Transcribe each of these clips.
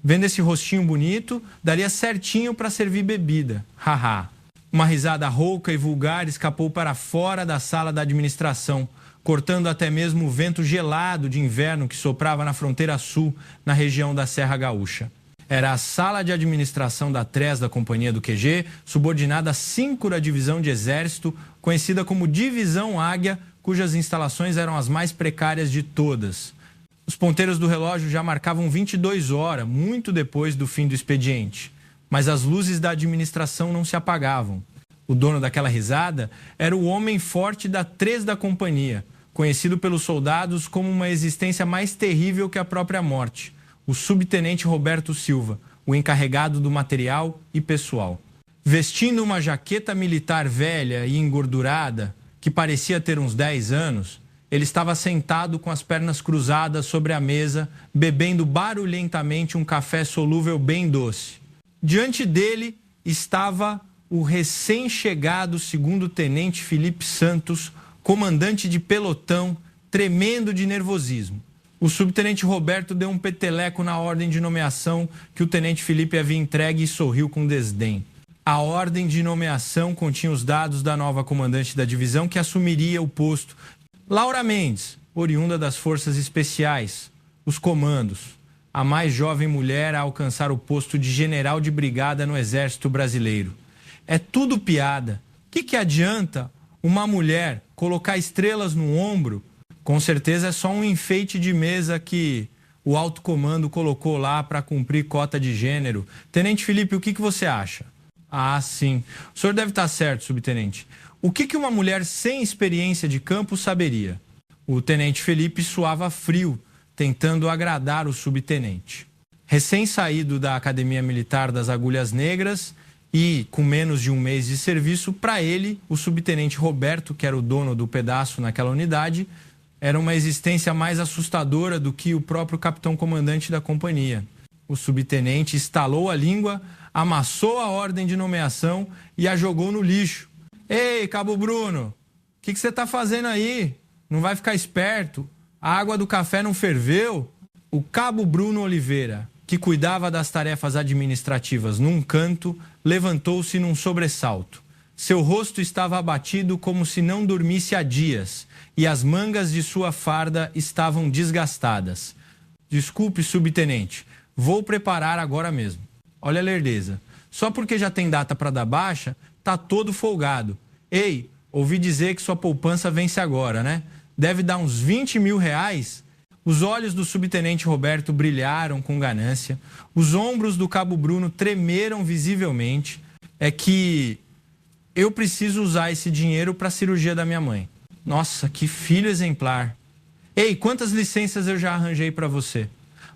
Vendo esse rostinho bonito, daria certinho para servir bebida. Haha. Uma risada rouca e vulgar escapou para fora da sala da administração, cortando até mesmo o vento gelado de inverno que soprava na fronteira sul, na região da Serra Gaúcha. Era a sala de administração da TRES da Companhia do QG, subordinada à 5ª Divisão de Exército, conhecida como Divisão Águia, cujas instalações eram as mais precárias de todas. Os ponteiros do relógio já marcavam 22 horas, muito depois do fim do expediente. Mas as luzes da administração não se apagavam. O dono daquela risada era o homem forte da TRES da Companhia, conhecido pelos soldados como uma existência mais terrível que a própria morte. O subtenente Roberto Silva, o encarregado do material e pessoal. Vestindo uma jaqueta militar velha e engordurada, que parecia ter uns 10 anos, ele estava sentado com as pernas cruzadas sobre a mesa, bebendo barulhentamente um café solúvel bem doce. Diante dele estava o recém-chegado 2º Tenente Felipe Santos, comandante de pelotão, tremendo de nervosismo. O subtenente Roberto deu um peteleco na ordem de nomeação que o tenente Felipe havia entregue e sorriu com desdém. A ordem de nomeação continha os dados da nova comandante da divisão que assumiria o posto. Laura Mendes, oriunda das Forças Especiais, os comandos, a mais jovem mulher a alcançar o posto de general de brigada no Exército Brasileiro. É tudo piada. O que adianta uma mulher colocar estrelas no ombro? Com certeza é só um enfeite de mesa que o alto comando colocou lá para cumprir cota de gênero. Tenente Felipe, o que você acha? Ah, sim. O senhor deve estar certo, subtenente. O que uma mulher sem experiência de campo saberia? O tenente Felipe suava frio, tentando agradar o subtenente. Recém-saído da Academia Militar das Agulhas Negras e com menos de um mês de serviço, para ele, o subtenente Roberto, que era o dono do pedaço naquela unidade, era uma existência mais assustadora do que o próprio capitão-comandante da companhia. O subtenente estalou a língua, amassou a ordem de nomeação e a jogou no lixo. Ei, Cabo Bruno, o que você está fazendo aí? Não vai ficar esperto? A água do café não ferveu? O Cabo Bruno Oliveira, que cuidava das tarefas administrativas num canto, levantou-se num sobressalto. Seu rosto estava abatido como se não dormisse há dias e as mangas de sua farda estavam desgastadas. Desculpe, subtenente, vou preparar agora mesmo. Olha a lerdeza. Só porque já tem data para dar baixa, tá todo folgado. Ei, ouvi dizer que sua poupança vence agora, né? Deve dar uns 20 mil reais? Os olhos do subtenente Roberto brilharam com ganância. Os ombros do Cabo Bruno tremeram visivelmente. É que eu preciso usar esse dinheiro para a cirurgia da minha mãe. Nossa, que filho exemplar. Ei, quantas licenças eu já arranjei para você?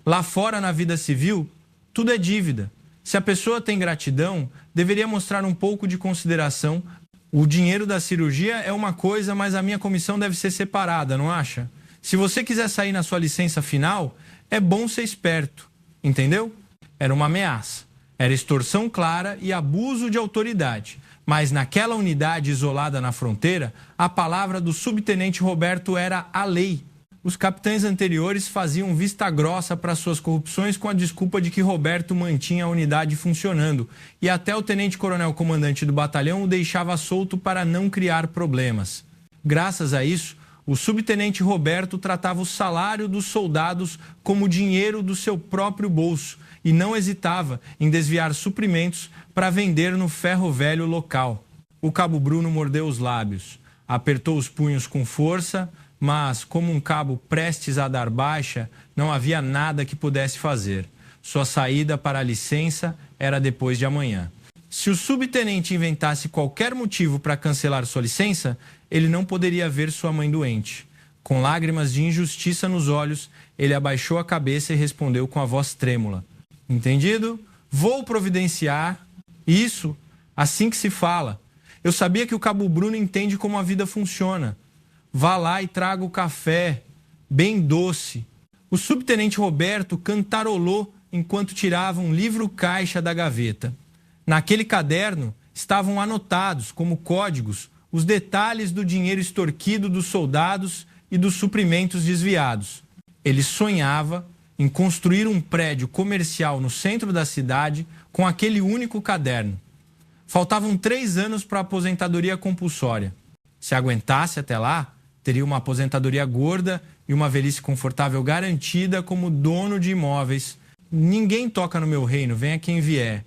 Lá fora, na vida civil, tudo é dívida. Se a pessoa tem gratidão, deveria mostrar um pouco de consideração. O dinheiro da cirurgia é uma coisa, mas a minha comissão deve ser separada, não acha? Se você quiser sair na sua licença final, é bom ser esperto. Entendeu? Era uma ameaça. Era extorsão clara e abuso de autoridade. Mas naquela unidade isolada na fronteira, a palavra do subtenente Roberto era a lei. Os capitães anteriores faziam vista grossa para suas corrupções com a desculpa de que Roberto mantinha a unidade funcionando e até o tenente-coronel comandante do batalhão o deixava solto para não criar problemas. Graças a isso, o subtenente Roberto tratava o salário dos soldados como dinheiro do seu próprio bolso e não hesitava em desviar suprimentos para vender no ferro velho local. O Cabo Bruno mordeu os lábios, apertou os punhos com força, mas, como um cabo prestes a dar baixa, não havia nada que pudesse fazer. Sua saída para a licença era depois de amanhã. Se o subtenente inventasse qualquer motivo para cancelar sua licença, ele não poderia ver sua mãe doente. Com lágrimas de injustiça nos olhos, ele abaixou a cabeça e respondeu com a voz trêmula: "Entendido? Vou providenciar. Isso, assim que se fala. Eu sabia que o Cabo Bruno entende como a vida funciona. Vá lá e traga o café, bem doce." O subtenente Roberto cantarolou enquanto tirava um livro-caixa da gaveta. Naquele caderno estavam anotados, como códigos, os detalhes do dinheiro extorquido dos soldados e dos suprimentos desviados. Ele sonhava em construir um prédio comercial no centro da cidade com aquele único caderno. Faltavam 3 anos para a aposentadoria compulsória. Se aguentasse até lá, teria uma aposentadoria gorda e uma velhice confortável garantida como dono de imóveis. Ninguém toca no meu reino, venha quem vier.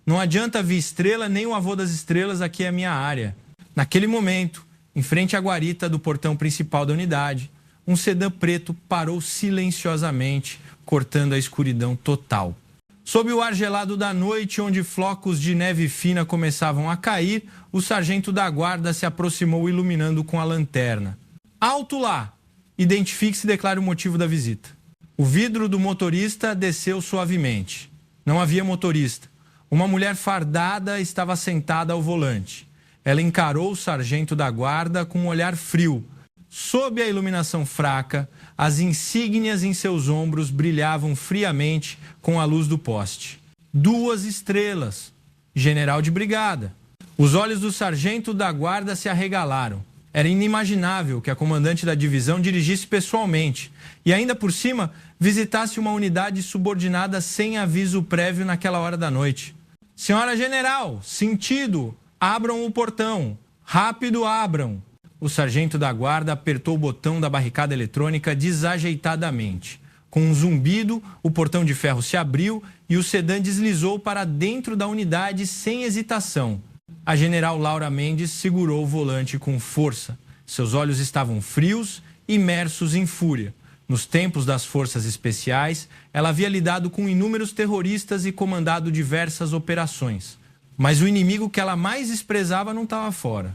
Não adianta vir estrela nem o avô das estrelas, aqui é a minha área. Naquele momento, em frente à guarita do portão principal da unidade, um sedã preto parou silenciosamente, cortando a escuridão total. Sob o ar gelado da noite, onde flocos de neve fina começavam a cair, o sargento da guarda se aproximou iluminando com a lanterna. Alto lá! Identifique-se e declare o motivo da visita. O vidro do motorista desceu suavemente. Não havia motorista. Uma mulher fardada estava sentada ao volante. Ela encarou o sargento da guarda com um olhar frio. Sob a iluminação fraca, as insígnias em seus ombros brilhavam friamente com a luz do poste. 2 estrelas. General de brigada. Os olhos do sargento da guarda se arregalaram. Era inimaginável que a comandante da divisão dirigisse pessoalmente e, ainda por cima, visitasse uma unidade subordinada sem aviso prévio naquela hora da noite. Senhora General, sentido, abram o portão. Rápido, abram. O sargento da guarda apertou o botão da barricada eletrônica desajeitadamente. Com um zumbido, o portão de ferro se abriu e o sedã deslizou para dentro da unidade sem hesitação. A general Laura Mendes segurou o volante com força. Seus olhos estavam frios, imersos em fúria. Nos tempos das forças especiais, ela havia lidado com inúmeros terroristas e comandado diversas operações. Mas o inimigo que ela mais desprezava não estava fora.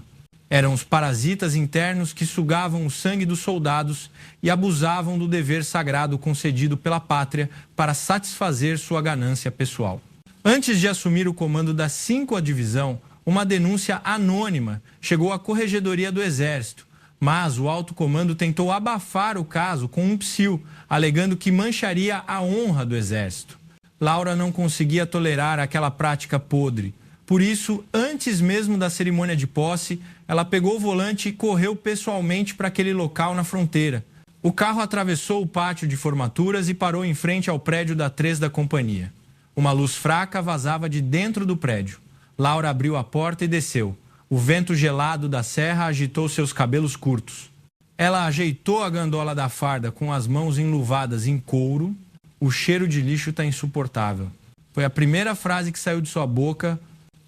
Eram os parasitas internos que sugavam o sangue dos soldados e abusavam do dever sagrado concedido pela pátria para satisfazer sua ganância pessoal. Antes de assumir o comando da 5ª Divisão, uma denúncia anônima chegou à Corregedoria do Exército, mas o alto comando tentou abafar o caso com um psil, alegando que mancharia a honra do Exército. Laura não conseguia tolerar aquela prática podre. Por isso, antes mesmo da cerimônia de posse, ela pegou o volante e correu pessoalmente para aquele local na fronteira. O carro atravessou o pátio de formaturas e parou em frente ao prédio da 3 da companhia. Uma luz fraca vazava de dentro do prédio. Laura abriu a porta e desceu. O vento gelado da serra agitou seus cabelos curtos. Ela ajeitou a gandola da farda com as mãos enluvadas em couro. O cheiro de lixo está insuportável. Foi a primeira frase que saiu de sua boca.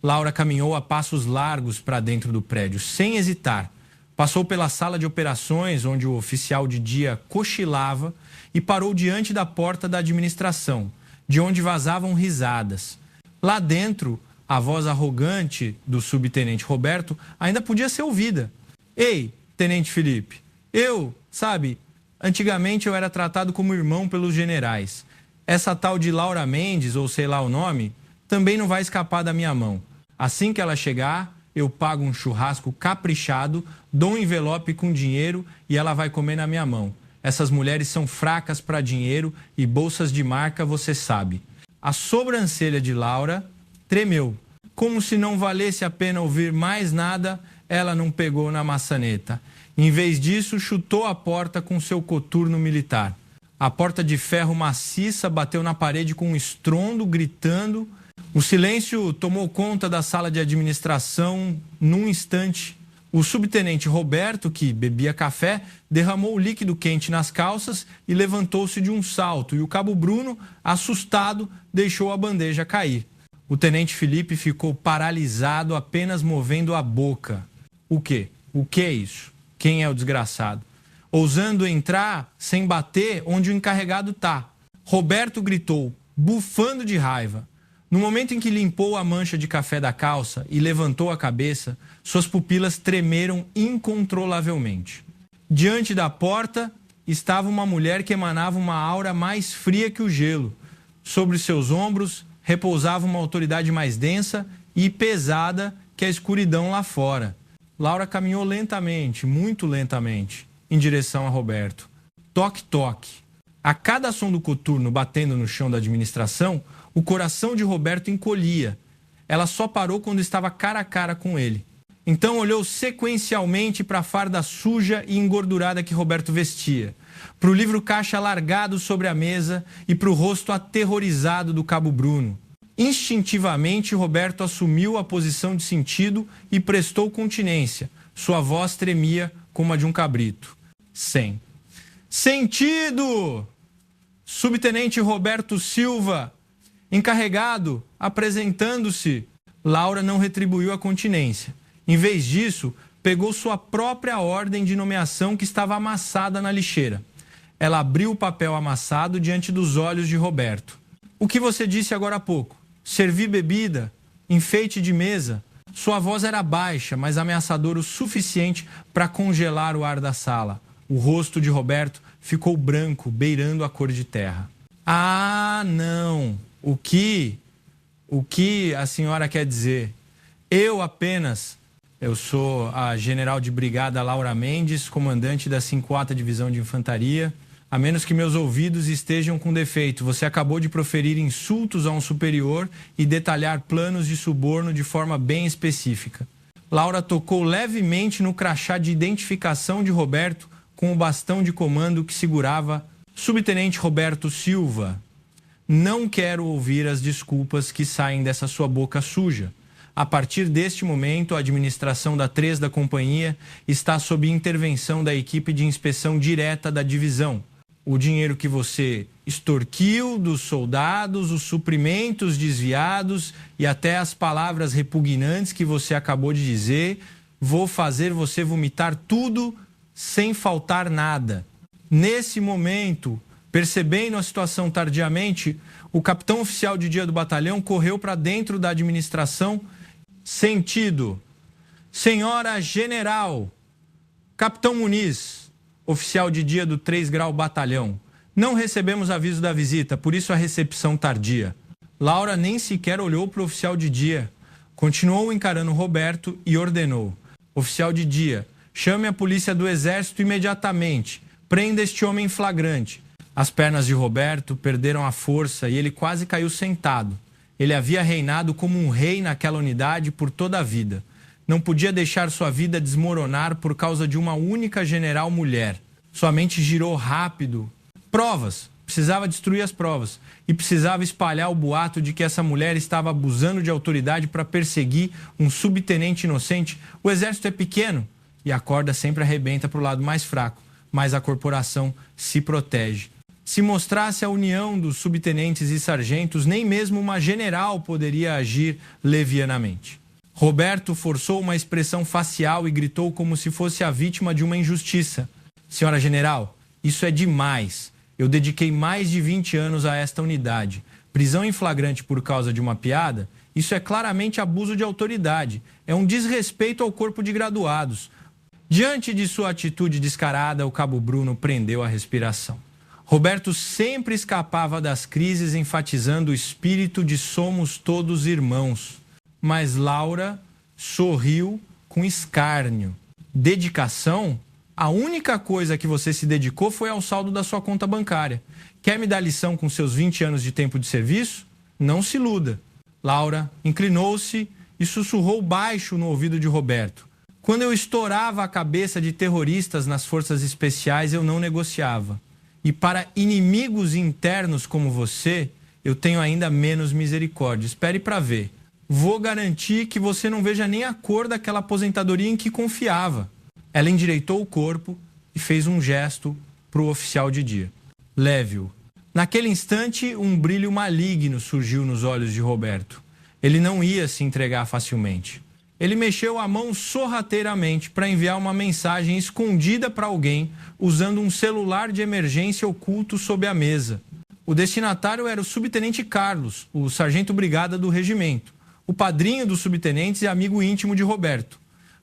Laura caminhou a passos largos para dentro do prédio, sem hesitar. Passou pela sala de operações, onde o oficial de dia cochilava, e parou diante da porta da administração, de onde vazavam risadas. Lá dentro, a voz arrogante do subtenente Roberto ainda podia ser ouvida. Ei, tenente Felipe, antigamente eu era tratado como irmão pelos generais. Essa tal de Laura Mendes, ou sei lá o nome, também não vai escapar da minha mão. Assim que ela chegar, eu pago um churrasco caprichado, dou um envelope com dinheiro e ela vai comer na minha mão. Essas mulheres são fracas para dinheiro e bolsas de marca, você sabe. A sobrancelha de Laura tremeu. Como se não valesse a pena ouvir mais nada, ela não pegou na maçaneta. Em vez disso, chutou a porta com seu coturno militar. A porta de ferro maciça bateu na parede com um estrondo, gritando. O silêncio tomou conta da sala de administração num instante. O subtenente Roberto, que bebia café, derramou o líquido quente nas calças e levantou-se de um salto. E o cabo Bruno, assustado, deixou a bandeja cair. O tenente Felipe ficou paralisado, apenas movendo a boca. O quê? O que é isso? Quem é o desgraçado? Ousando entrar sem bater onde o encarregado tá. Roberto gritou, bufando de raiva. No momento em que limpou a mancha de café da calça e levantou a cabeça, suas pupilas tremeram incontrolavelmente. Diante da porta estava uma mulher que emanava uma aura mais fria que o gelo. Sobre seus ombros repousava uma autoridade mais densa e pesada que a escuridão lá fora. Laura caminhou lentamente, muito lentamente, em direção a Roberto. Toque, toque. A cada som do coturno batendo no chão da administração, o coração de Roberto encolhia. Ela só parou quando estava cara a cara com ele. Então olhou sequencialmente para a farda suja e engordurada que Roberto vestia. para o livro caixa largado sobre a mesa e para o rosto aterrorizado do cabo Bruno. Instintivamente, Roberto assumiu a posição de sentido e prestou continência. Sua voz tremia como a de um cabrito. Sentido! Subtenente Roberto Silva, encarregado, apresentando-se. Laura não retribuiu a continência. Em vez disso, pegou sua própria ordem de nomeação que estava amassada na lixeira. Ela abriu o papel amassado diante dos olhos de Roberto. O que você disse agora há pouco? Servir bebida? Enfeite de mesa? Sua voz era baixa, mas ameaçadora o suficiente para congelar o ar da sala. O rosto de Roberto ficou branco, beirando a cor de terra. Ah, não! O que a senhora quer dizer? Eu sou a general de brigada Laura Mendes, comandante da 50ª Divisão de Infantaria. A menos que meus ouvidos estejam com defeito, você acabou de proferir insultos a um superior e detalhar planos de suborno de forma bem específica. Laura tocou levemente no crachá de identificação de Roberto com o bastão de comando que segurava. Subtenente Roberto Silva, não quero ouvir as desculpas que saem dessa sua boca suja. A partir deste momento, a administração da 3 da companhia está sob intervenção da equipe de inspeção direta da divisão. O dinheiro que você extorquiu dos soldados, os suprimentos desviados e até as palavras repugnantes que você acabou de dizer, vou fazer você vomitar tudo sem faltar nada. Nesse momento, percebendo a situação tardiamente, o capitão oficial de dia do batalhão correu para dentro da administração. Sentido. Senhora General, Capitão Muniz, oficial de dia do 3 Grau Batalhão. Não recebemos aviso da visita, por isso a recepção tardia. Laura nem sequer olhou para o oficial de dia. Continuou encarando Roberto e ordenou. Oficial de dia, chame a polícia do exército imediatamente. Prenda este homem em flagrante. As pernas de Roberto perderam a força e ele quase caiu sentado. Ele havia reinado como um rei naquela unidade por toda a vida. Não podia deixar sua vida desmoronar por causa de uma única general mulher. Sua mente girou rápido. Provas. Precisava destruir as provas. E precisava espalhar o boato de que essa mulher estava abusando de autoridade para perseguir um subtenente inocente. O exército é pequeno e a corda sempre arrebenta para o lado mais fraco, mas a corporação se protege. Se mostrasse a união dos subtenentes e sargentos, nem mesmo uma general poderia agir levianamente. Roberto forçou uma expressão facial e gritou como se fosse a vítima de uma injustiça. Senhora general, isso é demais. Eu dediquei mais de 20 anos a esta unidade. Prisão em flagrante por causa de uma piada? Isso é claramente abuso de autoridade. É um desrespeito ao corpo de graduados. Diante de sua atitude descarada, o cabo Bruno prendeu a respiração. Roberto sempre escapava das crises, enfatizando o espírito de somos todos irmãos. Mas Laura sorriu com escárnio. Dedicação? A única coisa que você se dedicou foi ao saldo da sua conta bancária. Quer me dar lição com seus 20 anos de tempo de serviço? Não se iluda. Laura inclinou-se e sussurrou baixo no ouvido de Roberto. Quando eu estourava a cabeça de terroristas nas forças especiais, eu não negociava. E para inimigos internos como você, eu tenho ainda menos misericórdia. Espere para ver. Vou garantir que você não veja nem a cor daquela aposentadoria em que confiava. Ela endireitou o corpo e fez um gesto para o oficial de dia. Leve-o. Naquele instante, um brilho maligno surgiu nos olhos de Roberto. Ele não ia se entregar facilmente. Ele mexeu a mão sorrateiramente para enviar uma mensagem escondida para alguém usando um celular de emergência oculto sob a mesa. O destinatário era o subtenente Carlos, o sargento brigada do regimento, o padrinho dos subtenentes e amigo íntimo de Roberto.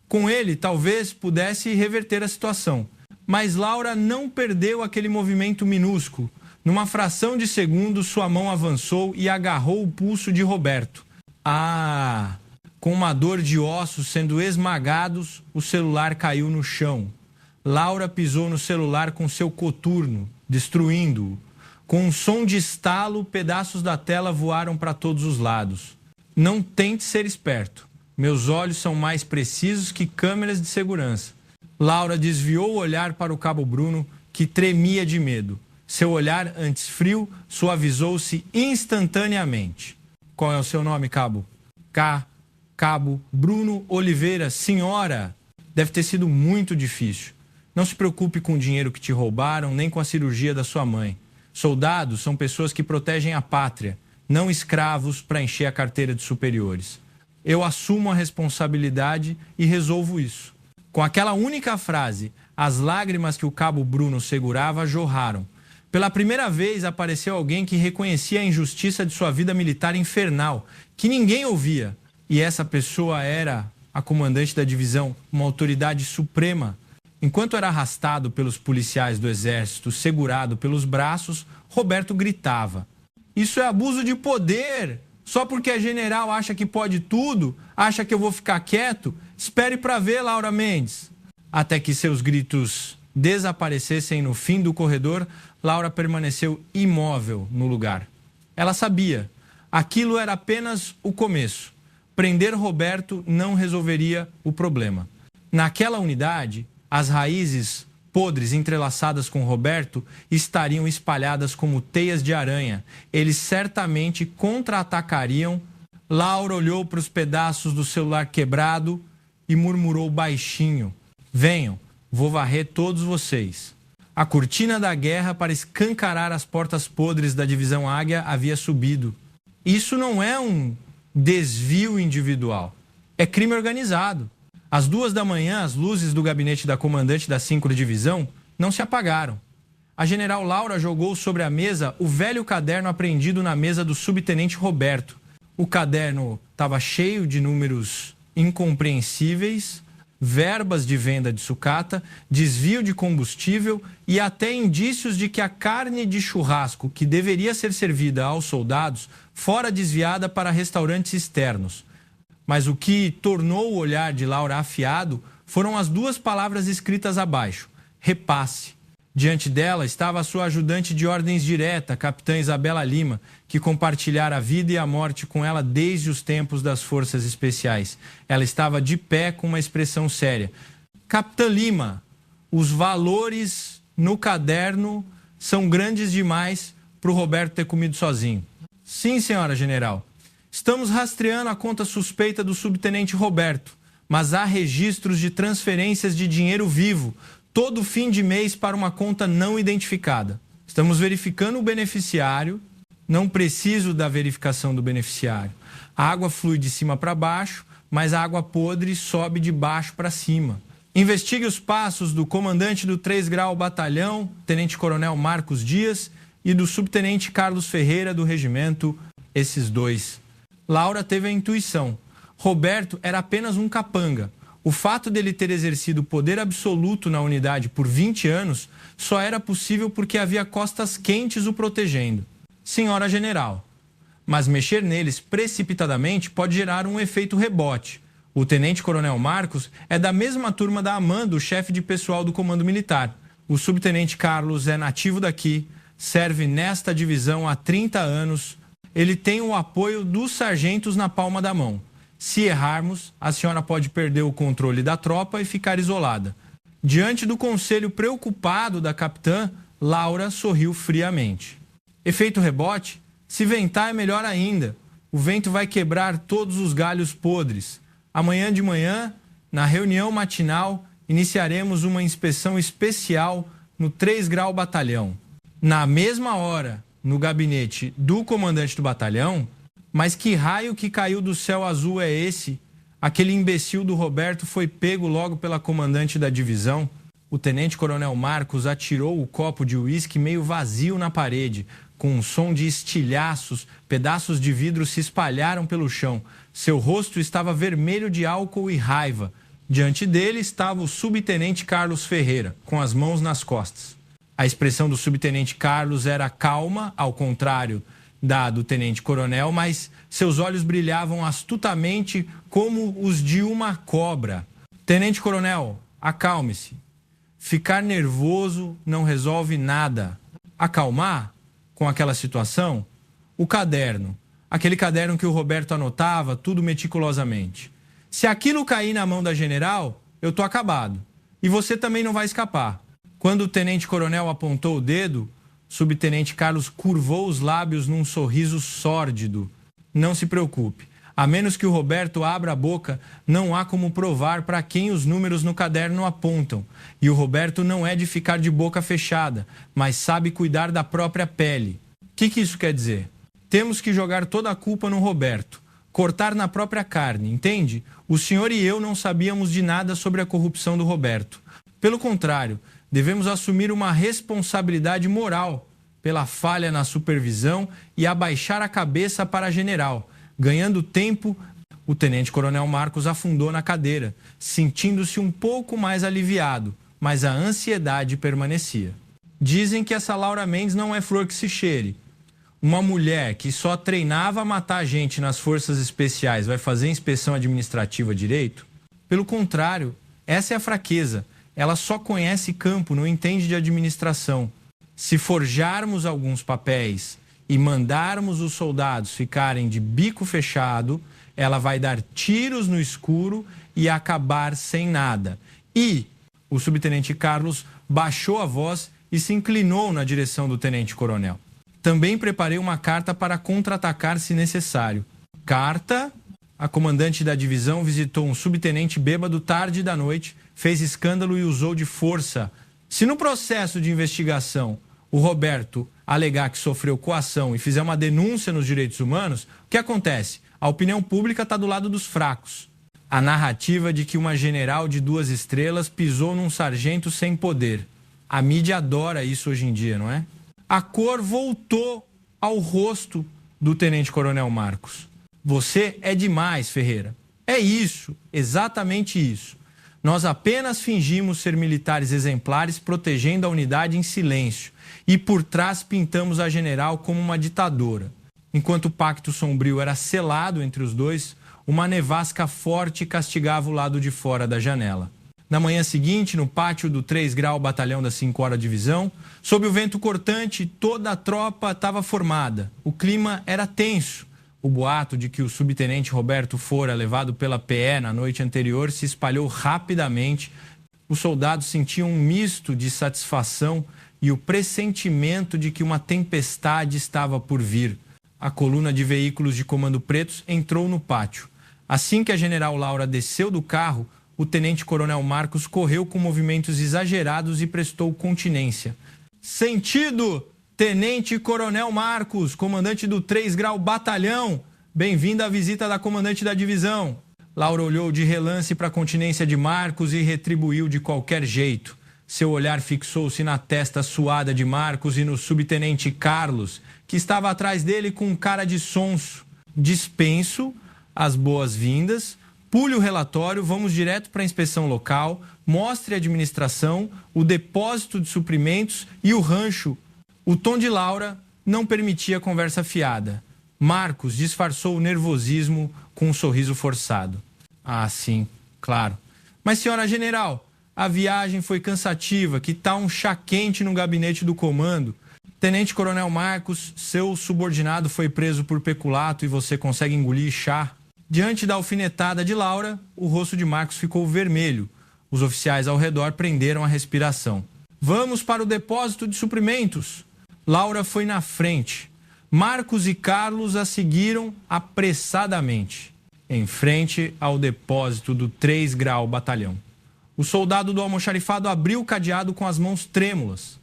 Com ele, talvez pudesse reverter a situação. Mas Laura não perdeu aquele movimento minúsculo. Numa fração de segundo, sua mão avançou e agarrou o pulso de Roberto. Ah! Com uma dor de ossos sendo esmagados, o celular caiu no chão. Laura pisou no celular com seu coturno, destruindo-o. Com um som de estalo, pedaços da tela voaram para todos os lados. Não tente ser esperto. Meus olhos são mais precisos que câmeras de segurança. Laura desviou o olhar para o cabo Bruno, que tremia de medo. Seu olhar, antes frio, suavizou-se instantaneamente. Qual é o seu nome, cabo? Cabo Bruno Oliveira. Senhora, deve ter sido muito difícil. Não se preocupe com o dinheiro que te roubaram, nem com a cirurgia da sua mãe. Soldados são pessoas que protegem a pátria, não escravos para encher a carteira de superiores. Eu assumo a responsabilidade e resolvo isso. Com aquela única frase, as lágrimas que o cabo Bruno segurava jorraram. Pela primeira vez apareceu alguém que reconhecia a injustiça de sua vida militar infernal, que ninguém ouvia. E essa pessoa era a comandante da divisão, uma autoridade suprema. Enquanto era arrastado pelos policiais do exército, segurado pelos braços, Roberto gritava: "Isso é abuso de poder! Só porque a general acha que pode tudo, acha que eu vou ficar quieto? Espere para ver, Laura Mendes!" Até que seus gritos desaparecessem no fim do corredor, Laura permaneceu imóvel no lugar. Ela sabia, aquilo era apenas o começo. Prender Roberto não resolveria o problema. Naquela unidade, as raízes podres entrelaçadas com Roberto estariam espalhadas como teias de aranha. Eles certamente contra-atacariam. Laura olhou para os pedaços do celular quebrado e murmurou baixinho: "Venham, vou varrer todos vocês." A cortina da guerra para escancarar as portas podres da divisão Águia havia subido. Isso não é um desvio individual, é crime organizado. Às 2 da manhã, as luzes do gabinete da comandante da 5ª Divisão não se apagaram. A general Laura jogou sobre a mesa o velho caderno apreendido na mesa do subtenente Roberto. O caderno estava cheio de números incompreensíveis, verbas de venda de sucata, desvio de combustível e até indícios de que a carne de churrasco que deveria ser servida aos soldados fora desviada para restaurantes externos. Mas o que tornou o olhar de Laura afiado foram as 2 palavras escritas abaixo: repasse. Diante dela estava a sua ajudante de ordens direta, capitã Isabela Lima, que compartilhara a vida e a morte com ela desde os tempos das forças especiais. Ela estava de pé com uma expressão séria. "Capitã Lima, os valores no caderno são grandes demais para o Roberto ter comido sozinho." "Sim, senhora general. Estamos rastreando a conta suspeita do subtenente Roberto, mas há registros de transferências de dinheiro vivo todo fim de mês para uma conta não identificada. Estamos verificando o beneficiário, não preciso da verificação do beneficiário. A água flui de cima para baixo, mas a água podre sobe de baixo para cima. Investigue os passos do comandante do 3 Grau Batalhão, tenente-coronel Marcos Dias, e do subtenente Carlos Ferreira, do regimento, esses 2. Laura teve a intuição. Roberto era apenas um capanga. O fato dele ter exercido poder absoluto na unidade por 20 anos só era possível porque havia costas quentes o protegendo. "Senhora general, mas mexer neles precipitadamente pode gerar um efeito rebote. O tenente-coronel Marcos é da mesma turma da Amanda, o chefe de pessoal do comando militar. O subtenente Carlos é nativo daqui, serve nesta divisão há 30 anos. Ele tem o apoio dos sargentos na palma da mão. Se errarmos, a senhora pode perder o controle da tropa e ficar isolada." Diante do conselho preocupado da capitã, Laura sorriu friamente. "Efeito rebote? Se ventar é melhor ainda. O vento vai quebrar todos os galhos podres. Amanhã de manhã, na reunião matinal, iniciaremos uma inspeção especial no 3 Grau Batalhão. Na mesma hora, no gabinete do comandante do batalhão. Mas que raio que caiu do céu azul é esse? Aquele imbecil do Roberto foi pego logo pela comandante da divisão." O tenente-coronel Marcos atirou o copo de uísque meio vazio na parede. Com um som de estilhaços, pedaços de vidro se espalharam pelo chão. Seu rosto estava vermelho de álcool e raiva. Diante dele estava o subtenente Carlos Ferreira, com as mãos nas costas. A expressão do subtenente Carlos era calma, ao contrário da do tenente-coronel, mas seus olhos brilhavam astutamente como os de uma cobra. "Tenente-coronel, acalme-se. Ficar nervoso não resolve nada." Acalmar com aquela situação? O caderno. Aquele caderno que o Roberto anotava, tudo meticulosamente. "Se aquilo cair na mão da general, eu tô acabado. E você também não vai escapar." Quando o tenente-coronel apontou o dedo, o subtenente Carlos curvou os lábios num sorriso sórdido. Não se preocupe. A menos que o Roberto abra a boca, não há como provar para quem os números no caderno apontam. E o Roberto não é de ficar de boca fechada, mas sabe cuidar da própria pele. O que isso quer dizer? Temos que jogar toda a culpa no Roberto. Cortar na própria carne, entende? O senhor e eu não sabíamos de nada sobre a corrupção do Roberto. Pelo contrário, devemos assumir uma responsabilidade moral pela falha na supervisão e abaixar a cabeça para a general. Ganhando tempo, o tenente-coronel Marcos afundou na cadeira, sentindo-se um pouco mais aliviado, mas a ansiedade permanecia. Dizem que essa Laura Mendes não é flor que se cheire. Uma mulher que só treinava a matar gente nas forças especiais vai fazer inspeção administrativa direito? Pelo contrário, essa é a fraqueza. Ela só conhece campo, não entende de administração. Se forjarmos alguns papéis e mandarmos os soldados ficarem de bico fechado, ela vai dar tiros no escuro e acabar sem nada. E o subtenente Carlos baixou a voz e se inclinou na direção do tenente-coronel. Também preparei uma carta para contra-atacar se necessário. Carta: a comandante da divisão visitou um subtenente bêbado tarde da noite, fez escândalo e usou de força. Se no processo de investigação o Roberto alegar que sofreu coação e fizer uma denúncia nos direitos humanos, o que acontece? A opinião pública está do lado dos fracos. A narrativa de que uma general de 2 estrelas pisou num sargento sem poder. A mídia adora isso hoje em dia, não é? A cor voltou ao rosto do tenente-coronel Marcos. Você é demais, Ferreira. É isso, exatamente isso. Nós apenas fingimos ser militares exemplares protegendo a unidade em silêncio. E por trás pintamos a general como uma ditadora. Enquanto o pacto sombrio era selado entre os dois, uma nevasca forte castigava o lado de fora da janela. Na manhã seguinte, no pátio do 3 Grau Batalhão da 5ª Divisão, sob o vento cortante, toda a tropa estava formada. O clima era tenso. O boato de que o subtenente Roberto fora levado pela PE na noite anterior se espalhou rapidamente. Os soldados sentiam um misto de satisfação e o pressentimento de que uma tempestade estava por vir. A coluna de veículos de comando pretos entrou no pátio. Assim que a general Laura desceu do carro, o tenente-coronel Marcos correu com movimentos exagerados e prestou continência. Sentido, tenente-coronel Marcos, comandante do 3 Grau Batalhão. Bem-vindo à visita da comandante da divisão. Laura olhou de relance para a continência de Marcos e retribuiu de qualquer jeito. Seu olhar fixou-se na testa suada de Marcos e no subtenente Carlos, que estava atrás dele com cara de sonso. Dispenso as boas-vindas, pule o relatório, vamos direto para a inspeção local, mostre a administração, o depósito de suprimentos e o rancho. O tom de Laura não permitia conversa fiada. Marcos disfarçou o nervosismo com um sorriso forçado. Ah, sim, claro. Mas, senhora general, a viagem foi cansativa, que tal um chá quente no gabinete do comando? Tenente-coronel Marcos, seu subordinado foi preso por peculato e você consegue engolir chá? Diante da alfinetada de Laura, o rosto de Marcos ficou vermelho. Os oficiais ao redor prenderam a respiração. Vamos para o depósito de suprimentos. Laura foi na frente. Marcos e Carlos a seguiram apressadamente, em frente ao depósito do 3 Grau Batalhão. O soldado do almoxarifado abriu o cadeado com as mãos trêmulas.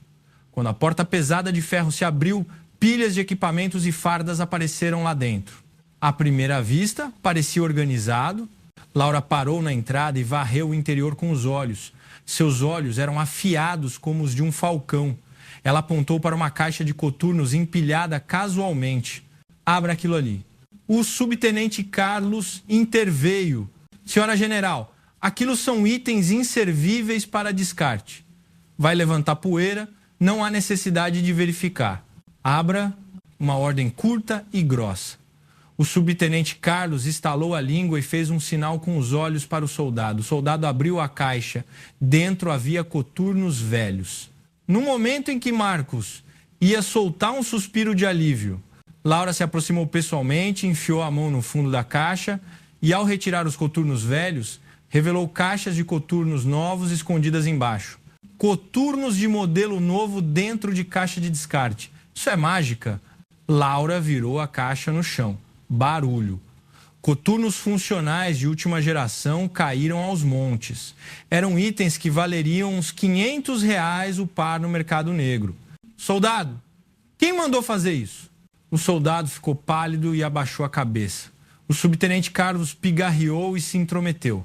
Quando a porta pesada de ferro se abriu, pilhas de equipamentos e fardas apareceram lá dentro. À primeira vista, parecia organizado. Laura parou na entrada e varreu o interior com os olhos. Seus olhos eram afiados como os de um falcão. Ela apontou para uma caixa de coturnos empilhada casualmente. Abra aquilo ali. O subtenente Carlos interveio. Senhora general, aquilo são itens inservíveis para descarte. Vai levantar poeira, não há necessidade de verificar. Abra, uma ordem curta e grossa. O subtenente Carlos estalou a língua e fez um sinal com os olhos para o soldado. O soldado abriu a caixa. Dentro havia coturnos velhos. No momento em que Marcos ia soltar um suspiro de alívio, Laura se aproximou pessoalmente, enfiou a mão no fundo da caixa e, ao retirar os coturnos velhos, revelou caixas de coturnos novos escondidas embaixo. Coturnos de modelo novo dentro de caixa de descarte. Isso é mágica? Laura virou a caixa no chão. Barulho. Coturnos funcionais de última geração caíram aos montes. Eram itens que valeriam uns R$ 500 o par no mercado negro. Soldado, quem mandou fazer isso? O soldado ficou pálido e abaixou a cabeça. O subtenente Carlos pigarreou e se intrometeu.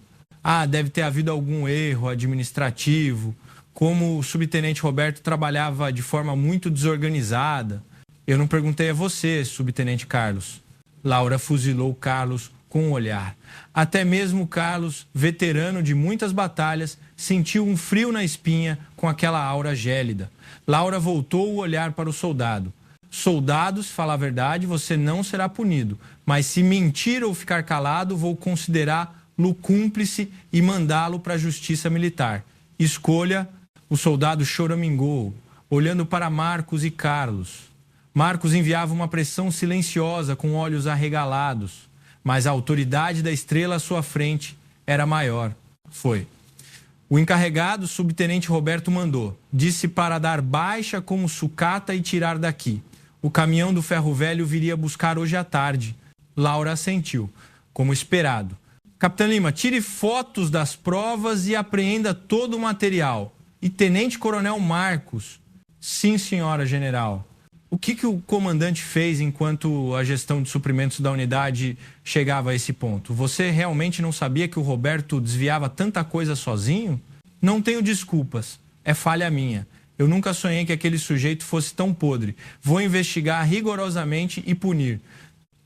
Deve ter havido algum erro administrativo. Como o subtenente Roberto trabalhava de forma muito desorganizada. Eu não perguntei a você, subtenente Carlos. Laura fuzilou Carlos com um olhar. Até mesmo Carlos, veterano de muitas batalhas, sentiu um frio na espinha com aquela aura gélida. Laura voltou o olhar para o soldado. Soldado, se falar a verdade, você não será punido. Mas se mentir ou ficar calado, vou considerá-lo cúmplice e mandá-lo para a justiça militar. Escolha. O soldado choramingou, olhando para Marcos e Carlos. Marcos enviava uma pressão silenciosa com olhos arregalados, mas a autoridade da estrela à sua frente era maior. Foi. O encarregado, subtenente Roberto, mandou. Disse para dar baixa como sucata e tirar daqui. O caminhão do ferro velho viria buscar hoje à tarde. Laura assentiu, como esperado. Capitão Lima, tire fotos das provas e apreenda todo o material. E Tenente Coronel Marcos. Sim, senhora general. O que o comandante fez enquanto a gestão de suprimentos da unidade chegava a esse ponto? Você realmente não sabia que o Roberto desviava tanta coisa sozinho? Não tenho desculpas. É falha minha. Eu nunca sonhei que aquele sujeito fosse tão podre. Vou investigar rigorosamente e punir.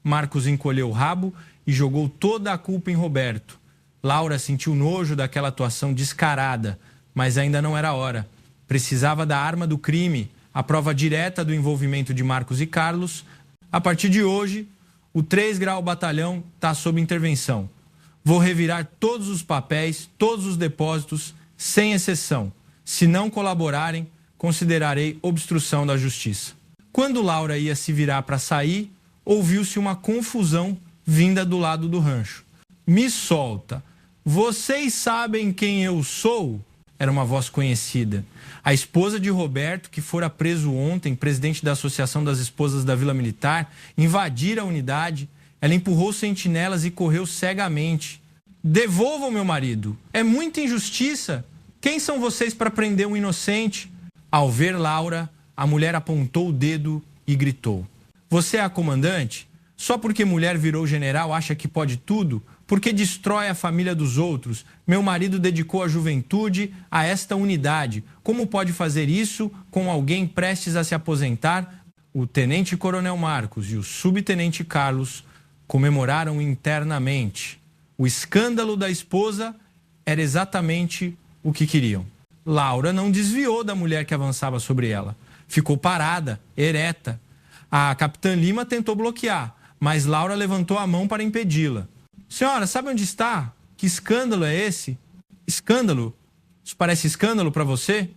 Marcos encolheu o rabo e jogou toda a culpa em Roberto. Laura sentiu nojo daquela atuação descarada, mas ainda não era a hora. Precisava da arma do crime, a prova direta do envolvimento de Marcos e Carlos. A partir de hoje, o 3 Grau Batalhão está sob intervenção. Vou revirar todos os papéis, todos os depósitos, sem exceção. Se não colaborarem, considerarei obstrução da justiça. Quando Laura ia se virar para sair, ouviu-se uma confusão vinda do lado do rancho. Me solta. Vocês sabem quem eu sou? Era uma voz conhecida. A esposa de Roberto, que fora preso ontem, presidente da Associação das Esposas da Vila Militar, invadira a unidade. Ela empurrou sentinelas e correu cegamente. Devolvam meu marido. É muita injustiça. Quem são vocês para prender um inocente? Ao ver Laura, a mulher apontou o dedo e gritou. Você é a comandante? Só porque mulher virou general acha que pode tudo? Porque destrói a família dos outros? Meu marido dedicou a juventude a esta unidade. Como pode fazer isso com alguém prestes a se aposentar? O tenente coronel Marcos e o subtenente Carlos comemoraram internamente. O escândalo da esposa era exatamente o que queriam. Laura não desviou da mulher que avançava sobre ela. Ficou parada, ereta. A capitã Lima tentou bloquear, mas Laura levantou a mão para impedi-la. Senhora, sabe onde está? Que escândalo é esse? Escândalo? Isso parece escândalo para você?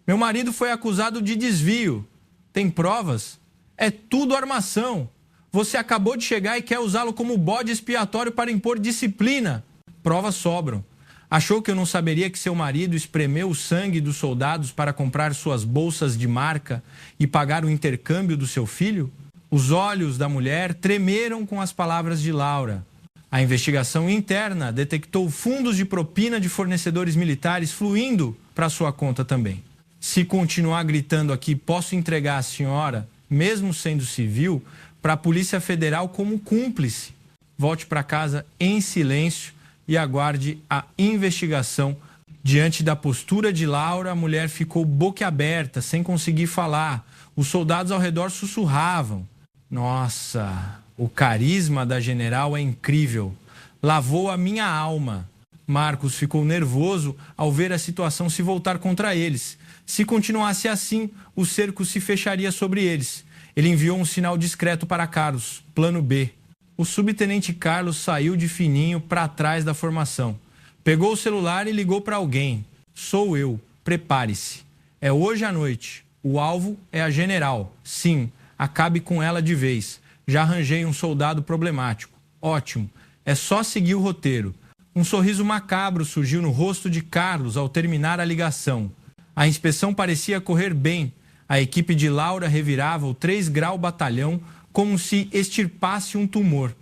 Meu marido foi acusado de desvio. Tem provas? É tudo armação. Você acabou de chegar e quer usá-lo como bode expiatório para impor disciplina. Provas sobram. Achou que eu não saberia que seu marido espremeu o sangue dos soldados para comprar suas bolsas de marca e pagar o intercâmbio do seu filho? Os olhos da mulher tremeram com as palavras de Laura. A investigação interna detectou fundos de propina de fornecedores militares fluindo para sua conta também. Se continuar gritando aqui, posso entregar a senhora, mesmo sendo civil, para a Polícia Federal como cúmplice. Volte para casa em silêncio e aguarde a investigação. Diante da postura de Laura, a mulher ficou boquiaberta, sem conseguir falar. Os soldados ao redor sussurravam. Nossa, o carisma da general é incrível. Lavou a minha alma. Marcos ficou nervoso ao ver a situação se voltar contra eles. Se continuasse assim, o cerco se fecharia sobre eles. Ele enviou um sinal discreto para Carlos, plano B. O subtenente Carlos saiu de fininho para trás da formação. Pegou o celular e ligou para alguém. Sou eu, prepare-se. É hoje à noite. O alvo é a general. Sim, acabe com ela de vez. Já arranjei um soldado problemático. Ótimo, é só seguir o roteiro. Um sorriso macabro surgiu no rosto de Carlos ao terminar a ligação. A inspeção parecia correr bem. A equipe de Laura revirava o 3 Grau Batalhão como se extirpasse um tumor.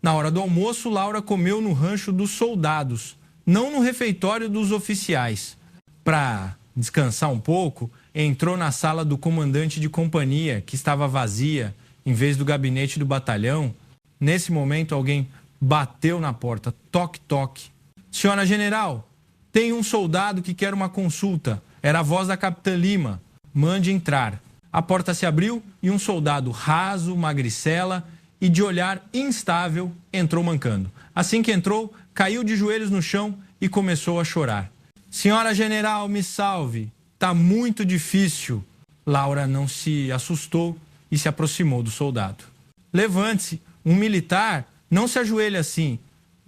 Na hora do almoço, Laura comeu no rancho dos soldados, não no refeitório dos oficiais. Para descansar um pouco, entrou na sala do comandante de companhia, que estava vazia, em vez do gabinete do batalhão. Nesse momento, alguém bateu na porta. Toque, toque. Senhora General, tem um soldado que quer uma consulta. Era a voz da Capitã Lima. Mande entrar. A porta se abriu e um soldado raso, magricela e de olhar instável entrou mancando. Assim que entrou, caiu de joelhos no chão e começou a chorar. Senhora General, me salve. Tá muito difícil. Laura não se assustou e se aproximou do soldado. Levante-se. Um militar não se ajoelha assim.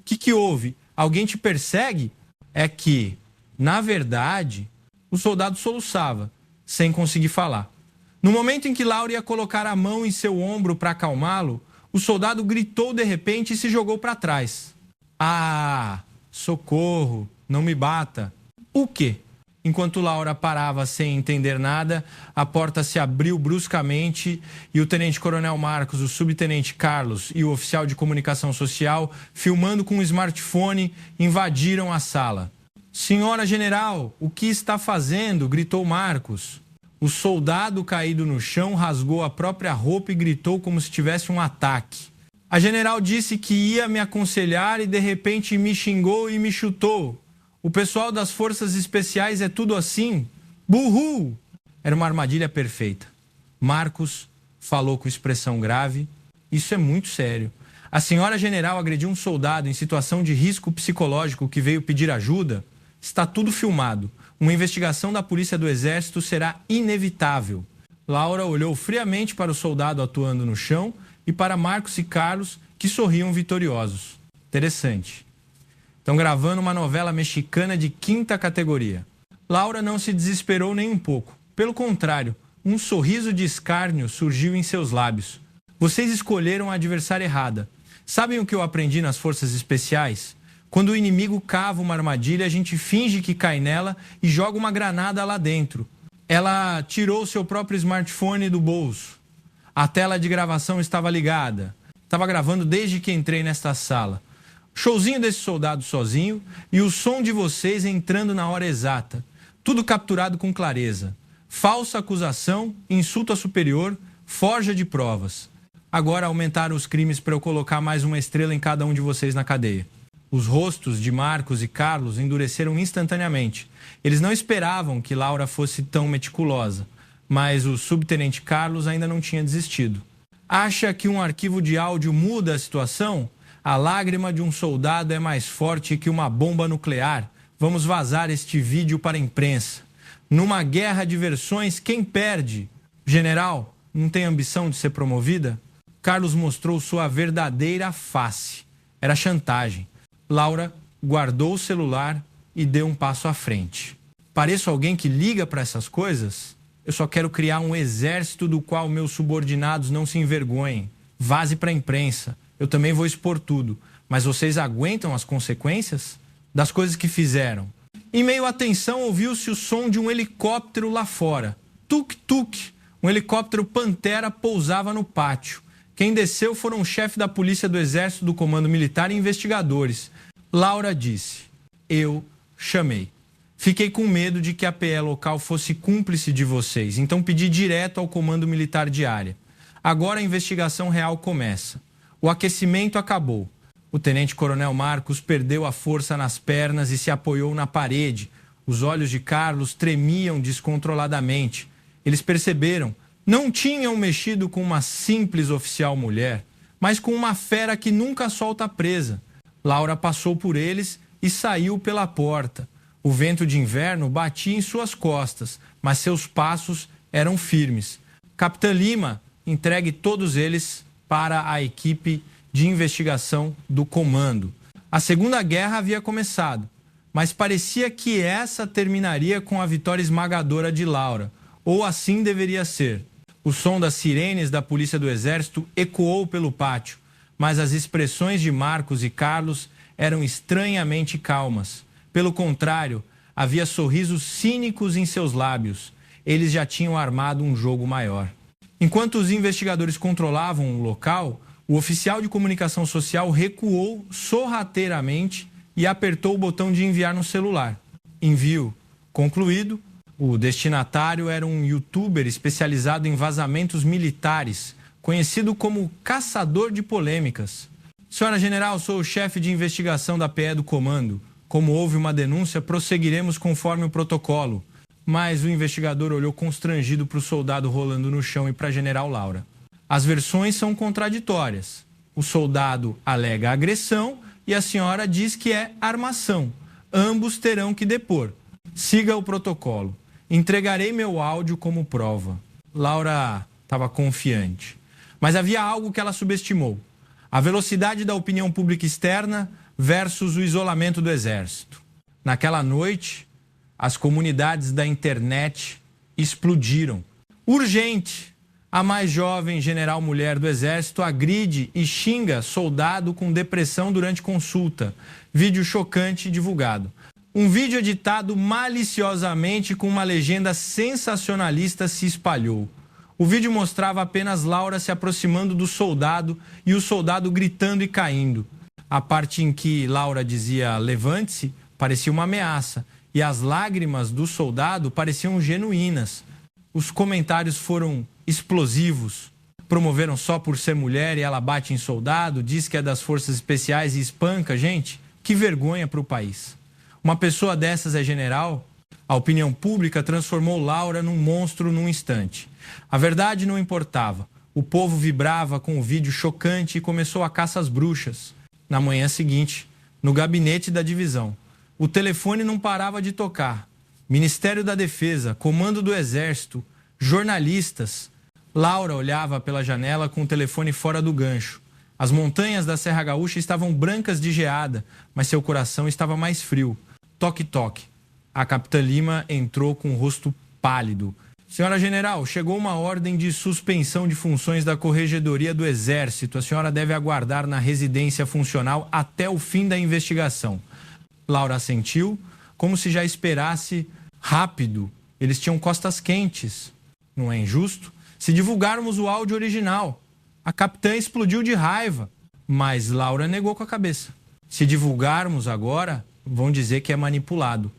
O que houve? Alguém te persegue? É que, na verdade, o soldado soluçava, sem conseguir falar. No momento em que Laura ia colocar a mão em seu ombro para acalmá-lo, o soldado gritou de repente e se jogou para trás. Ah, socorro, não me bata. O quê? Enquanto Laura parava sem entender nada, a porta se abriu bruscamente e o tenente-coronel Marcos, o subtenente Carlos e o oficial de comunicação social, filmando com um smartphone, invadiram a sala. Senhora General, o que está fazendo? Gritou Marcos. O soldado caído no chão rasgou a própria roupa e gritou como se tivesse um ataque. A general disse que ia me aconselhar e de repente me xingou e me chutou. O pessoal das forças especiais é tudo assim? Burru! Era uma armadilha perfeita. Marcos falou com expressão grave. Isso é muito sério. A senhora general agrediu um soldado em situação de risco psicológico que veio pedir ajuda. Está tudo filmado. Uma investigação da Polícia do Exército será inevitável. Laura olhou friamente para o soldado atuando no chão e para Marcos e Carlos, que sorriam vitoriosos. Interessante. Estão gravando uma novela mexicana de 5ª categoria. Laura não se desesperou nem um pouco. Pelo contrário, um sorriso de escárnio surgiu em seus lábios. Vocês escolheram a adversária errada. Sabem o que eu aprendi nas forças especiais? Quando o inimigo cava uma armadilha, a gente finge que cai nela e joga uma granada lá dentro. Ela tirou seu próprio smartphone do bolso. A tela de gravação estava ligada. Estava gravando desde que entrei nesta sala. Showzinho desse soldado sozinho e o som de vocês entrando na hora exata. Tudo capturado com clareza. Falsa acusação, insulto a superior, forja de provas. Agora aumentaram os crimes para eu colocar mais uma estrela em cada um de vocês na cadeia. Os rostos de Marcos e Carlos endureceram instantaneamente. Eles não esperavam que Laura fosse tão meticulosa, mas o subtenente Carlos ainda não tinha desistido. Acha que um arquivo de áudio muda a situação? A lágrima de um soldado é mais forte que uma bomba nuclear. Vamos vazar este vídeo para a imprensa. Numa guerra de versões, quem perde? General, não tem ambição de ser promovida? Carlos mostrou sua verdadeira face. Era chantagem. Laura guardou o celular e deu um passo à frente. Pareço alguém que liga para essas coisas? Eu só quero criar um exército do qual meus subordinados não se envergonhem. Vaze para a imprensa. Eu também vou expor tudo. Mas vocês aguentam as consequências das coisas que fizeram? Em meio à tensão, ouviu-se o som de um helicóptero lá fora. Tuk-tuk. Um helicóptero Pantera pousava no pátio. Quem desceu foram o chefe da Polícia do Exército, do Comando Militar e investigadores. Laura disse: eu chamei. Fiquei com medo de que a PE local fosse cúmplice de vocês, então pedi direto ao Comando Militar de área. Agora a investigação real começa. O aquecimento acabou. O tenente-coronel Marcos perdeu a força nas pernas e se apoiou na parede. Os olhos de Carlos tremiam descontroladamente. Eles perceberam. Não tinham mexido com uma simples oficial mulher, mas com uma fera que nunca solta a presa. Laura passou por eles e saiu pela porta. O vento de inverno batia em suas costas, mas seus passos eram firmes. Capitã Lima entregue todos eles para a equipe de investigação do comando. A Segunda Guerra havia começado, mas parecia que essa terminaria com a vitória esmagadora de Laura, ou assim deveria ser. O som das sirenes da Polícia do Exército ecoou pelo pátio, mas as expressões de Marcos e Carlos eram estranhamente calmas. Pelo contrário, havia sorrisos cínicos em seus lábios. Eles já tinham armado um jogo maior. Enquanto os investigadores controlavam o local, o oficial de comunicação social recuou sorrateiramente e apertou o botão de enviar no celular. Envio concluído. O destinatário era um youtuber especializado em vazamentos militares, conhecido como caçador de polêmicas. Senhora General, sou o chefe de investigação da PE do Comando. Como houve uma denúncia, prosseguiremos conforme o protocolo. Mas o investigador olhou constrangido para o soldado rolando no chão e para a General Laura. As versões são contraditórias. O soldado alega agressão e a senhora diz que é armação. Ambos terão que depor. Siga o protocolo. Entregarei meu áudio como prova. Laura estava confiante. Mas havia algo que ela subestimou. A velocidade da opinião pública externa versus o isolamento do Exército. Naquela noite, as comunidades da internet explodiram. Urgente! A mais jovem general mulher do Exército agride e xinga soldado com depressão durante consulta. Vídeo chocante divulgado. Um vídeo editado maliciosamente com uma legenda sensacionalista se espalhou. O vídeo mostrava apenas Laura se aproximando do soldado e o soldado gritando e caindo. A parte em que Laura dizia levante-se parecia uma ameaça e as lágrimas do soldado pareciam genuínas. Os comentários foram explosivos. Promoveram só por ser mulher e ela bate em soldado, diz que é das forças especiais e espanca. Gente, que vergonha para o país. Uma pessoa dessas é general? A opinião pública transformou Laura num monstro num instante. A verdade não importava. O povo vibrava com o vídeo chocante e começou a caça às bruxas. Na manhã seguinte, no gabinete da divisão, o telefone não parava de tocar. Ministério da Defesa, Comando do Exército, jornalistas. Laura olhava pela janela com o telefone fora do gancho. As montanhas da Serra Gaúcha estavam brancas de geada, mas seu coração estava mais frio. Toque, toque. A capitã Lima entrou com o rosto pálido. Senhora General, chegou uma ordem de suspensão de funções da Corregedoria do Exército. A senhora deve aguardar na residência funcional até o fim da investigação. Laura assentiu, como se já esperasse rápido. Eles tinham costas quentes. Não é injusto? Se divulgarmos o áudio original. A capitã explodiu de raiva, mas Laura negou com a cabeça. Se divulgarmos agora, vão dizer que é manipulado.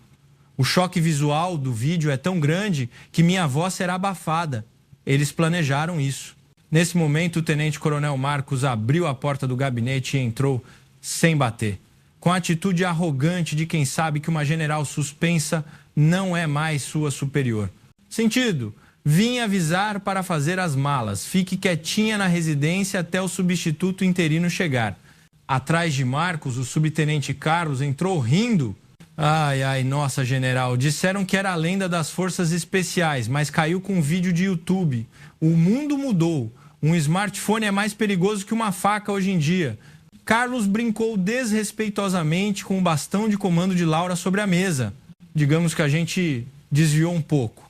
O choque visual do vídeo é tão grande que minha voz será abafada. Eles planejaram isso. Nesse momento, o tenente-coronel Marcos abriu a porta do gabinete e entrou sem bater. Com a atitude arrogante de quem sabe que uma general suspensa não é mais sua superior. Sentido, vim avisar para fazer as malas. Fique quietinha na residência até o substituto interino chegar. Atrás de Marcos, o subtenente Carlos entrou rindo. Ai, nossa, general, disseram que era a lenda das forças especiais, mas caiu com um vídeo de YouTube. O mundo mudou. Um smartphone é mais perigoso que uma faca hoje em dia. Carlos brincou desrespeitosamente com o bastão de comando de Laura sobre a mesa. Digamos que a gente desviou um pouco.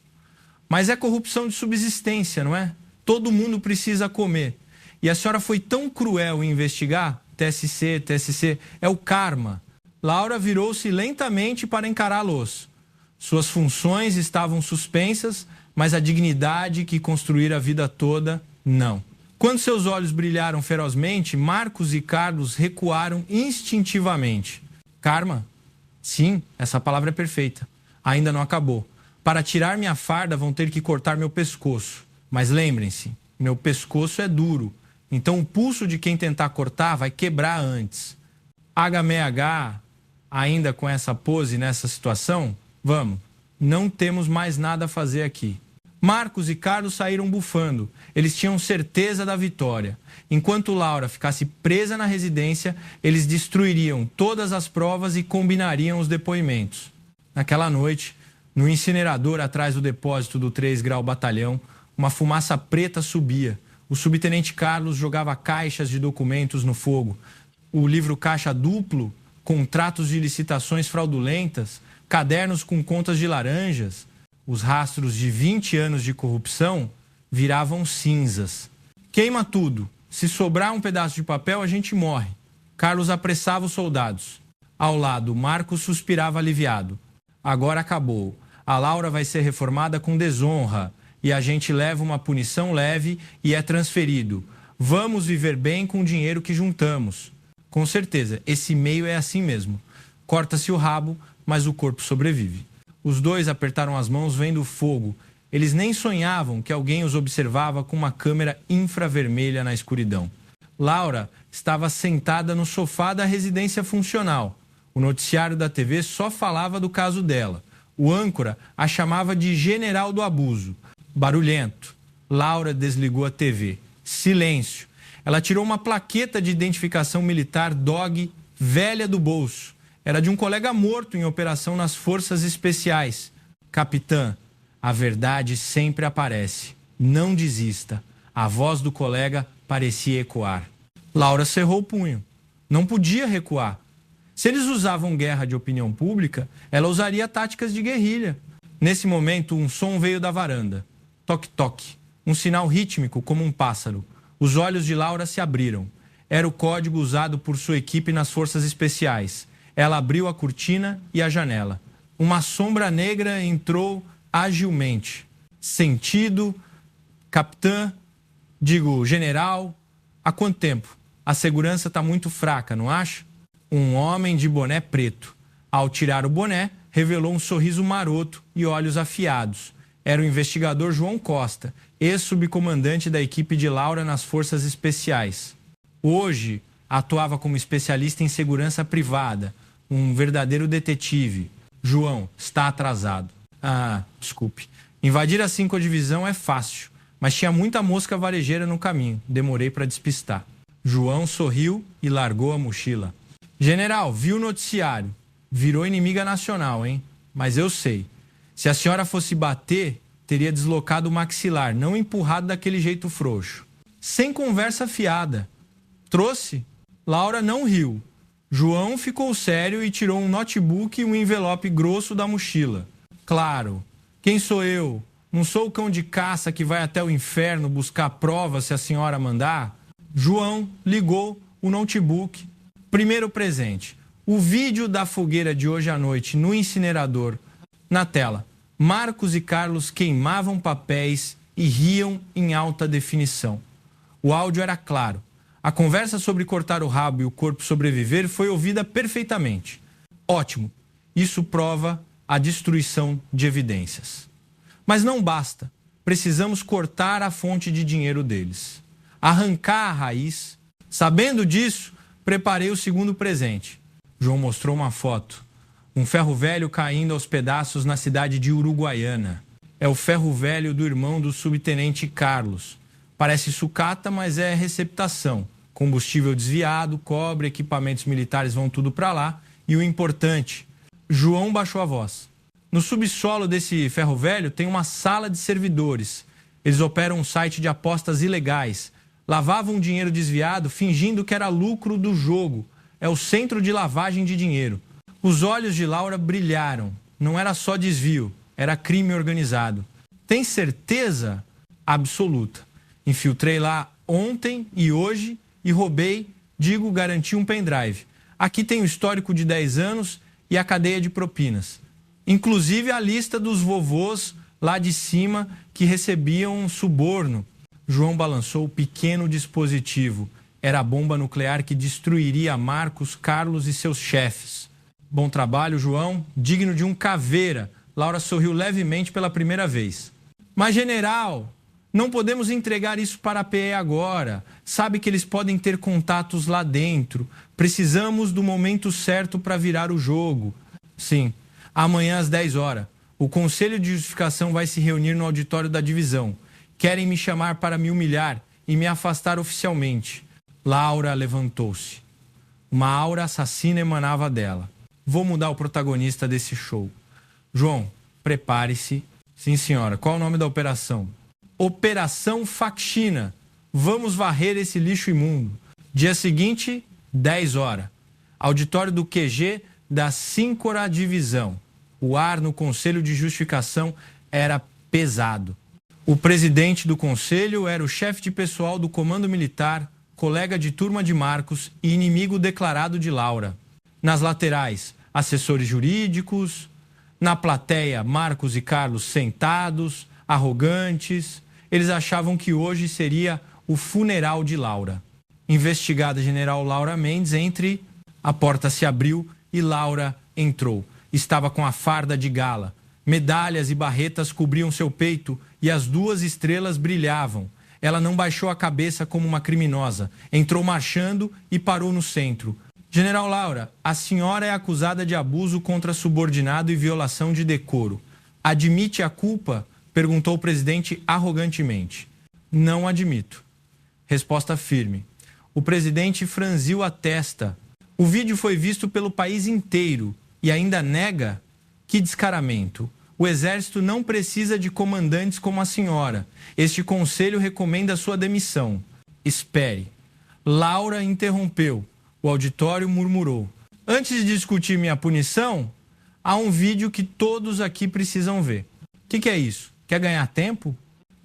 Mas é corrupção de subsistência, não é? Todo mundo precisa comer. E a senhora foi tão cruel em investigar? TSC, é o karma. Laura virou-se lentamente para encará-los. Suas funções estavam suspensas, mas a dignidade que construíra a vida toda, não. Quando seus olhos brilharam ferozmente, Marcos e Carlos recuaram instintivamente. Karma? Sim, essa palavra é perfeita. Ainda não acabou. Para tirar minha farda vão ter que cortar meu pescoço. Mas lembrem-se, meu pescoço é duro. Então o pulso de quem tentar cortar vai quebrar antes. HMH, ainda com essa pose nessa situação? Vamos, não temos mais nada a fazer aqui. Marcos e Carlos saíram bufando. Eles tinham certeza da vitória. Enquanto Laura ficasse presa na residência, eles destruiriam todas as provas e combinariam os depoimentos. Naquela noite, no incinerador atrás do depósito do 3 Grau Batalhão, uma fumaça preta subia. O subtenente Carlos jogava caixas de documentos no fogo. O livro caixa duplo, contratos de licitações fraudulentas, cadernos com contas de laranjas. Os rastros de 20 anos de corrupção viravam cinzas. Queima tudo. Se sobrar um pedaço de papel, a gente morre. Carlos apressava os soldados. Ao lado, Marcos suspirava aliviado. Agora acabou. A Laura vai ser reformada com desonra e a gente leva uma punição leve e é transferido. Vamos viver bem com o dinheiro que juntamos. Com certeza, esse meio é assim mesmo. Corta-se o rabo, mas o corpo sobrevive. Os dois apertaram as mãos vendo o fogo. Eles nem sonhavam que alguém os observava com uma câmera infravermelha na escuridão. Laura estava sentada no sofá da residência funcional. O noticiário da TV só falava do caso dela. O âncora a chamava de general do abuso. Barulhento. Laura desligou a TV. Silêncio. Ela tirou uma plaqueta de identificação militar DOG velha do bolso. Era de um colega morto em operação nas Forças Especiais. Capitã, a verdade sempre aparece. Não desista. A voz do colega parecia ecoar. Laura cerrou o punho. Não podia recuar. Se eles usavam guerra de opinião pública, ela usaria táticas de guerrilha. Nesse momento, um som veio da varanda. Toque-toque. Um sinal rítmico como um pássaro. Os olhos de Laura se abriram. Era o código usado por sua equipe nas Forças Especiais. Ela abriu a cortina e a janela. Uma sombra negra entrou agilmente. Sentido, capitã, digo, general. Há quanto tempo? A segurança está muito fraca, não acha? Um homem de boné preto. Ao tirar o boné, revelou um sorriso maroto e olhos afiados. Era o investigador João Costa, ex-subcomandante da equipe de Laura nas Forças Especiais. Hoje, atuava como especialista em segurança privada, um verdadeiro detetive. João, está atrasado. Desculpe. Invadir a 5ª divisão é fácil, mas tinha muita mosca varejeira no caminho. Demorei para despistar. João sorriu e largou a mochila. General, viu o noticiário. Virou inimiga nacional, hein? Mas eu sei. Se a senhora fosse bater, teria deslocado o maxilar, não empurrado daquele jeito frouxo. Sem conversa fiada. Trouxe? Laura não riu. João ficou sério e tirou um notebook e um envelope grosso da mochila. Claro. Quem sou eu? Não sou o cão de caça que vai até o inferno buscar provas se a senhora mandar? João ligou o notebook. Primeiro presente. O vídeo da fogueira de hoje à noite no incinerador. Na tela, Marcos e Carlos queimavam papéis e riam em alta definição. O áudio era claro. A conversa sobre cortar o rabo e o corpo sobreviver foi ouvida perfeitamente. Ótimo. Isso prova a destruição de evidências. Mas não basta. Precisamos cortar a fonte de dinheiro deles. Arrancar a raiz. Sabendo disso, preparei o segundo presente. João mostrou uma foto. Um ferro velho caindo aos pedaços na cidade de Uruguaiana. É o ferro velho do irmão do subtenente Carlos. Parece sucata, mas é receptação. Combustível desviado, cobre, equipamentos militares vão tudo para lá. E o importante, João baixou a voz. No subsolo desse ferro velho tem uma sala de servidores. Eles operam um site de apostas ilegais. Lavavam dinheiro desviado fingindo que era lucro do jogo. É o centro de lavagem de dinheiro. Os olhos de Laura brilharam. Não era só desvio, era crime organizado. Tem certeza? Absoluta. Infiltrei lá ontem e hoje e roubei, garanti um pendrive. Aqui tem o histórico de 10 anos e a cadeia de propinas. Inclusive a lista dos vovôs lá de cima que recebiam suborno. João balançou o pequeno dispositivo. Era a bomba nuclear que destruiria Marcos, Carlos e seus chefes. Bom trabalho, João. Digno de um caveira. Laura sorriu levemente pela primeira vez. Mas, general, não podemos entregar isso para a PE agora. Sabe que eles podem ter contatos lá dentro. Precisamos do momento certo para virar o jogo. Sim, amanhã às 10 horas. O Conselho de Justificação vai se reunir no auditório da divisão. Querem me chamar para me humilhar e me afastar oficialmente. Laura levantou-se. Uma aura assassina emanava dela. Vou mudar o protagonista desse show. João, prepare-se. Sim, senhora. Qual o nome da operação? Operação Faxina. Vamos varrer esse lixo imundo. Dia seguinte, 10 horas. Auditório do QG da 5ª Divisão. O ar no Conselho de Justificação era pesado. O presidente do conselho era o chefe de pessoal do Comando Militar, colega de turma de Marcos e inimigo declarado de Laura. Nas laterais, assessores jurídicos, Na plateia, Marcos e Carlos sentados, arrogantes. Eles achavam que hoje seria o funeral de Laura. Investigada general Laura Mendes, a porta se abriu e Laura entrou. Estava com a farda de gala. Medalhas e barretas cobriam seu peito e as 2 estrelas brilhavam. Ela não baixou a cabeça como uma criminosa. Entrou marchando e parou no centro. General Laura, a senhora é acusada de abuso contra subordinado e violação de decoro. Admite a culpa? Perguntou o presidente arrogantemente. Não admito. Resposta firme. O presidente franziu a testa. O vídeo foi visto pelo país inteiro e ainda nega? Que descaramento. O Exército não precisa de comandantes como a senhora. Este conselho recomenda sua demissão. Espere. Laura interrompeu. O auditório murmurou. Antes de discutir minha punição, há um vídeo que todos aqui precisam ver. O que é isso? Quer ganhar tempo?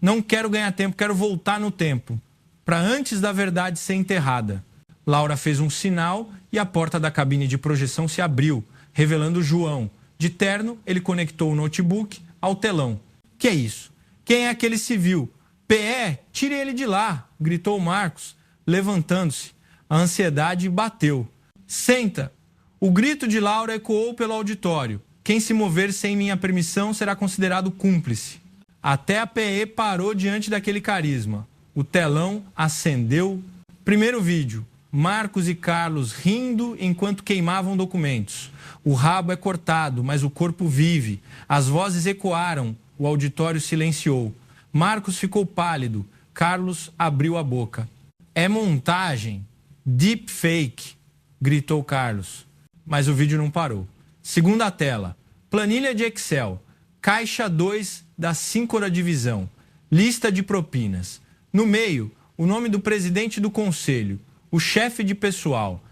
Não quero ganhar tempo, quero voltar no tempo. Para antes da verdade ser enterrada. Laura fez um sinal e a porta da cabine de projeção se abriu, revelando João. De terno, ele conectou o notebook ao telão. Que é isso? Quem é aquele civil? PE, tire ele de lá, gritou Marcos, levantando-se. A ansiedade bateu. Senta! O grito de Laura ecoou pelo auditório. Quem se mover sem minha permissão será considerado cúmplice. Até a PE parou diante daquele carisma. O telão acendeu. Primeiro vídeo. Marcos e Carlos rindo enquanto queimavam documentos. O rabo é cortado, mas o corpo vive. As vozes ecoaram. O auditório silenciou. Marcos ficou pálido. Carlos abriu a boca. É montagem. Deep fake, gritou Carlos. Mas o vídeo não parou. Segunda tela. Planilha de Excel. Caixa 2 da 5ª divisão. Lista de propinas. No meio, o nome do presidente do conselho. O chefe de pessoal.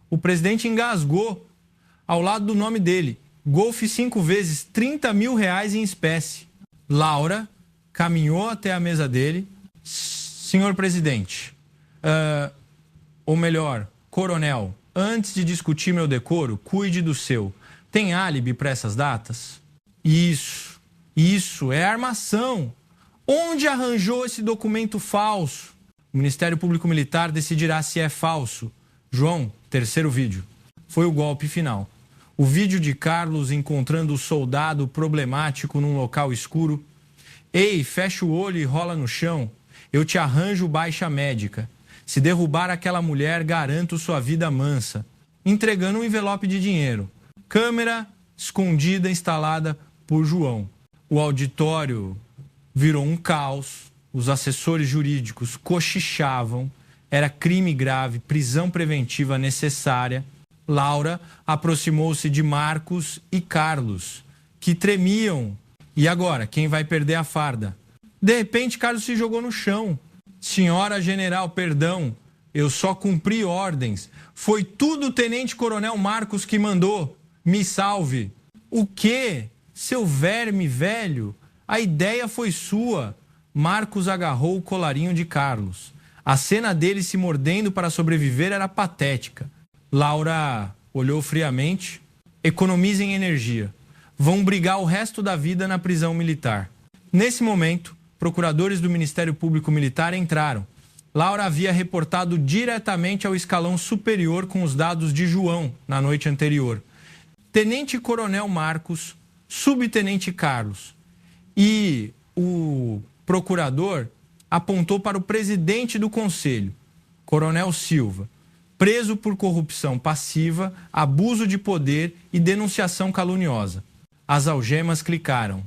O presidente engasgou. Ao lado do nome dele. Golfe 5 vezes, 30 mil reais em espécie. Laura caminhou até a mesa dele. Senhor presidente, ou melhor, coronel, antes de discutir meu decoro, cuide do seu. Tem álibi para essas datas? Isso, é armação. Onde arranjou esse documento falso? O Ministério Público Militar decidirá se é falso. João, terceiro vídeo. Foi o golpe final. O vídeo de Carlos encontrando o soldado problemático num local escuro. Ei, fecha o olho e rola no chão. Eu te arranjo baixa médica. Se derrubar aquela mulher, garanto sua vida mansa. Entregando um envelope de dinheiro. Câmera escondida instalada por João. O auditório virou um caos. Os assessores jurídicos cochichavam. Era crime grave, prisão preventiva necessária. Laura aproximou-se de Marcos e Carlos, que tremiam. E agora, quem vai perder a farda? De repente, Carlos se jogou no chão. Senhora general, perdão, eu só cumpri ordens. Foi tudo o tenente-coronel Marcos que mandou. Me salve. O quê? Seu verme velho? A ideia foi sua. Marcos agarrou o colarinho de Carlos. A cena dele se mordendo para sobreviver era patética. Laura olhou friamente. Economizem energia. Vão brigar o resto da vida na prisão militar. Nesse momento, procuradores do Ministério Público Militar entraram. Laura havia reportado diretamente ao escalão superior com os dados de João na noite anterior. Tenente-coronel Marcos, subtenente Carlos. E o procurador apontou para o presidente do conselho, Coronel Silva, preso por corrupção passiva, abuso de poder e denunciação caluniosa. As algemas clicaram.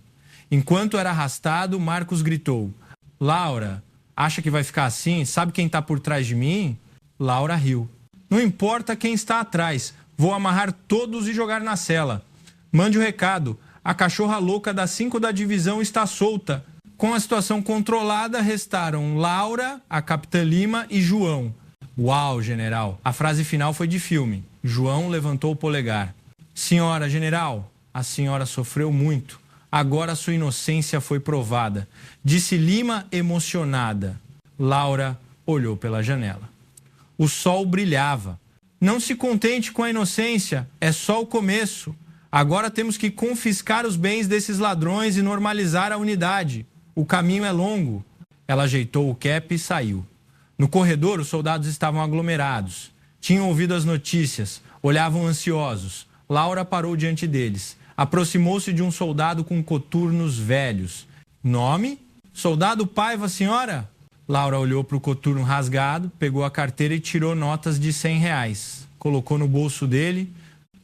Enquanto era arrastado, Marcos gritou: Laura, acha que vai ficar assim? Sabe quem está por trás de mim? Laura riu. Não importa quem está atrás, vou amarrar todos e jogar na cela. Mande o recado, a cachorra louca da 5 da divisão está solta. Com a situação controlada, restaram Laura, a capitã Lima e João. Uau, general. A frase final foi de filme. João levantou o polegar. Senhora general, a senhora sofreu muito. Agora sua inocência foi provada. Disse Lima emocionada. Laura olhou pela janela. O sol brilhava. Não se contente com a inocência, é só o começo. Agora temos que confiscar os bens desses ladrões e normalizar a unidade. O caminho é longo. Ela ajeitou o cap e saiu. No corredor, os soldados estavam aglomerados. Tinham ouvido as notícias, olhavam ansiosos. Laura parou diante deles. Aproximou-se de um soldado com coturnos velhos. Nome? Soldado Paiva, senhora? Laura olhou para o coturno rasgado, pegou a carteira e tirou notas de R$ 100. Colocou no bolso dele.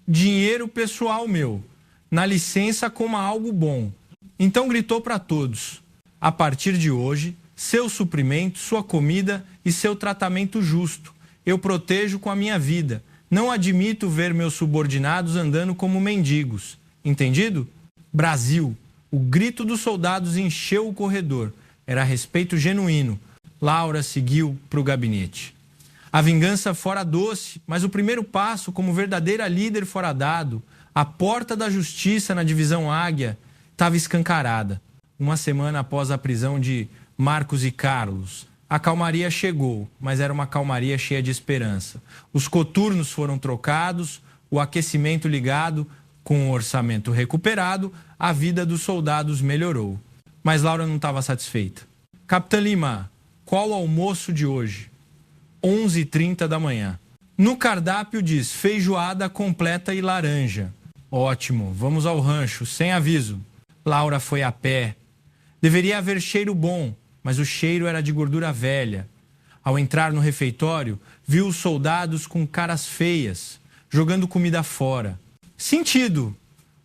Dinheiro pessoal meu. Na licença, coma algo bom. Então gritou para todos. A partir de hoje, seu suprimento, sua comida e seu tratamento justo. Eu protejo com a minha vida. Não admito ver meus subordinados andando como mendigos. Entendido? Brasil. O grito dos soldados encheu o corredor. Era respeito genuíno. Laura seguiu para o gabinete. A vingança fora doce, mas o primeiro passo como verdadeira líder fora dado. A porta da justiça na divisão Águia estava escancarada. Uma semana após a prisão de Marcos e Carlos, a calmaria chegou, mas era uma calmaria cheia de esperança. Os coturnos foram trocados, o aquecimento ligado, com o orçamento recuperado, a vida dos soldados melhorou. Mas Laura não estava satisfeita. Capitã Lima, qual o almoço de hoje? 11h30 da manhã. No cardápio diz feijoada completa e laranja. Ótimo, vamos ao rancho, sem aviso. Laura foi a pé. Deveria haver cheiro bom, mas o cheiro era de gordura velha. Ao entrar no refeitório, viu os soldados com caras feias, jogando comida fora. Sentido!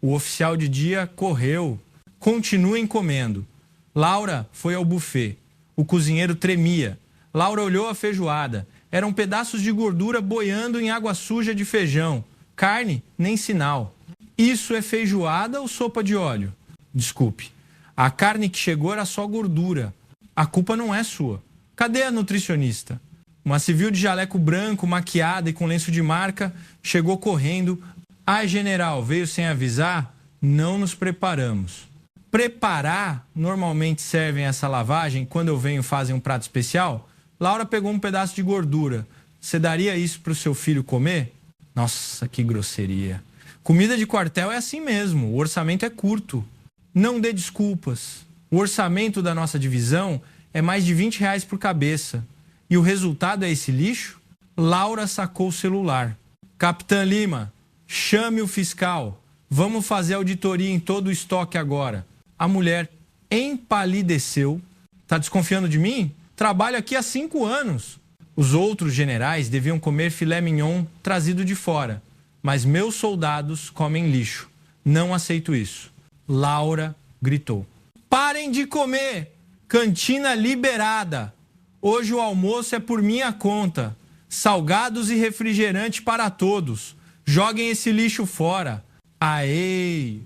O oficial de dia correu. Continuem comendo. Laura foi ao buffet. O cozinheiro tremia. Laura olhou a feijoada. Eram pedaços de gordura boiando em água suja de feijão. Carne, nem sinal. Isso é feijoada ou sopa de óleo? Desculpe. A carne que chegou era só gordura. A culpa não é sua. Cadê a nutricionista? Uma civil de jaleco branco, maquiada e com lenço de marca, chegou correndo. Ai, general, veio sem avisar? Não nos preparamos. Preparar, normalmente servem essa lavagem, quando eu venho fazem um prato especial. Laura pegou um pedaço de gordura. Você daria isso para o seu filho comer? Nossa, que grosseria. Comida de quartel é assim mesmo, o orçamento é curto. Não dê desculpas. O orçamento da nossa divisão é mais de R$ 20 por cabeça. E o resultado é esse lixo? Laura sacou o celular. Capitã Lima, chame o fiscal. Vamos fazer auditoria em todo o estoque agora. A mulher empalideceu. Tá desconfiando de mim? Trabalho aqui há 5 anos. Os outros generais deviam comer filé mignon trazido de fora. Mas meus soldados comem lixo. Não aceito isso. Laura gritou. Parem de comer! Cantina liberada! Hoje o almoço é por minha conta. Salgados e refrigerante para todos. Joguem esse lixo fora. Aê!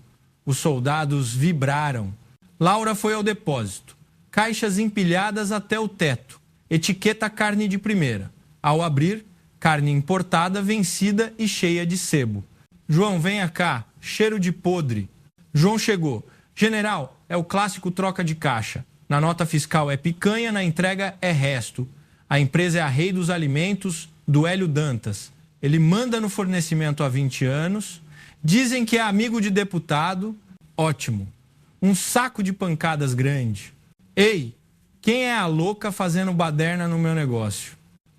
Os soldados vibraram. Laura foi ao depósito. Caixas empilhadas até o teto. Etiqueta carne de primeira. Ao abrir, carne importada, vencida e cheia de sebo. João, venha cá. Cheiro de podre. João chegou. General, é o clássico troca de caixa. Na nota fiscal é picanha, na entrega é resto. A empresa é a Rei dos Alimentos, do Hélio Dantas. Ele manda no fornecimento há 20 anos. Dizem que é amigo de deputado. Ótimo. Um saco de pancadas grande. Ei, quem é a louca fazendo baderna no meu negócio?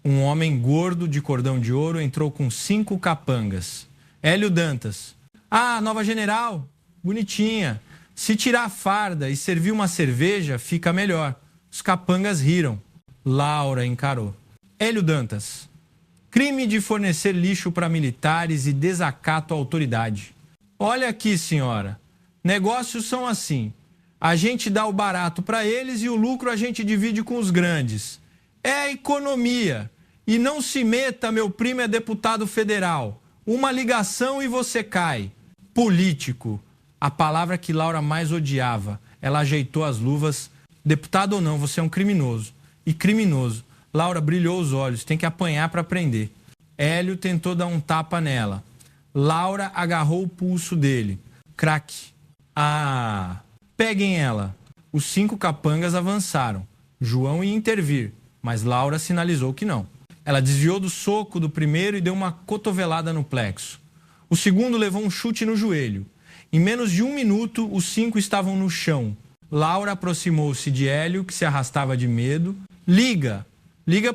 Um homem gordo de cordão de ouro entrou com 5 capangas. Hélio Dantas. Ah, nova general. Bonitinha. Se tirar a farda e servir uma cerveja, fica melhor. Os capangas riram. Laura encarou. Hélio Dantas. Crime de fornecer lixo para militares e desacato à autoridade. Olha aqui, senhora. Negócios são assim. A gente dá o barato para eles e o lucro a gente divide com os grandes. É a economia. E não se meta, meu primo é deputado federal. Uma ligação e você cai. Político. A palavra que Laura mais odiava. Ela ajeitou as luvas. Deputado ou não, você é um criminoso. E criminoso. Laura brilhou os olhos. Tem que apanhar para aprender. Hélio tentou dar um tapa nela. Laura agarrou o pulso dele. Craque. Ah, peguem ela. Os 5 capangas avançaram. João ia intervir, mas Laura sinalizou que não. Ela desviou do soco do primeiro e deu uma cotovelada no plexo. O segundo levou um chute no joelho. Em menos de 1 minuto, os 5 estavam no chão. Laura aproximou-se de Hélio, que se arrastava de medo. Liga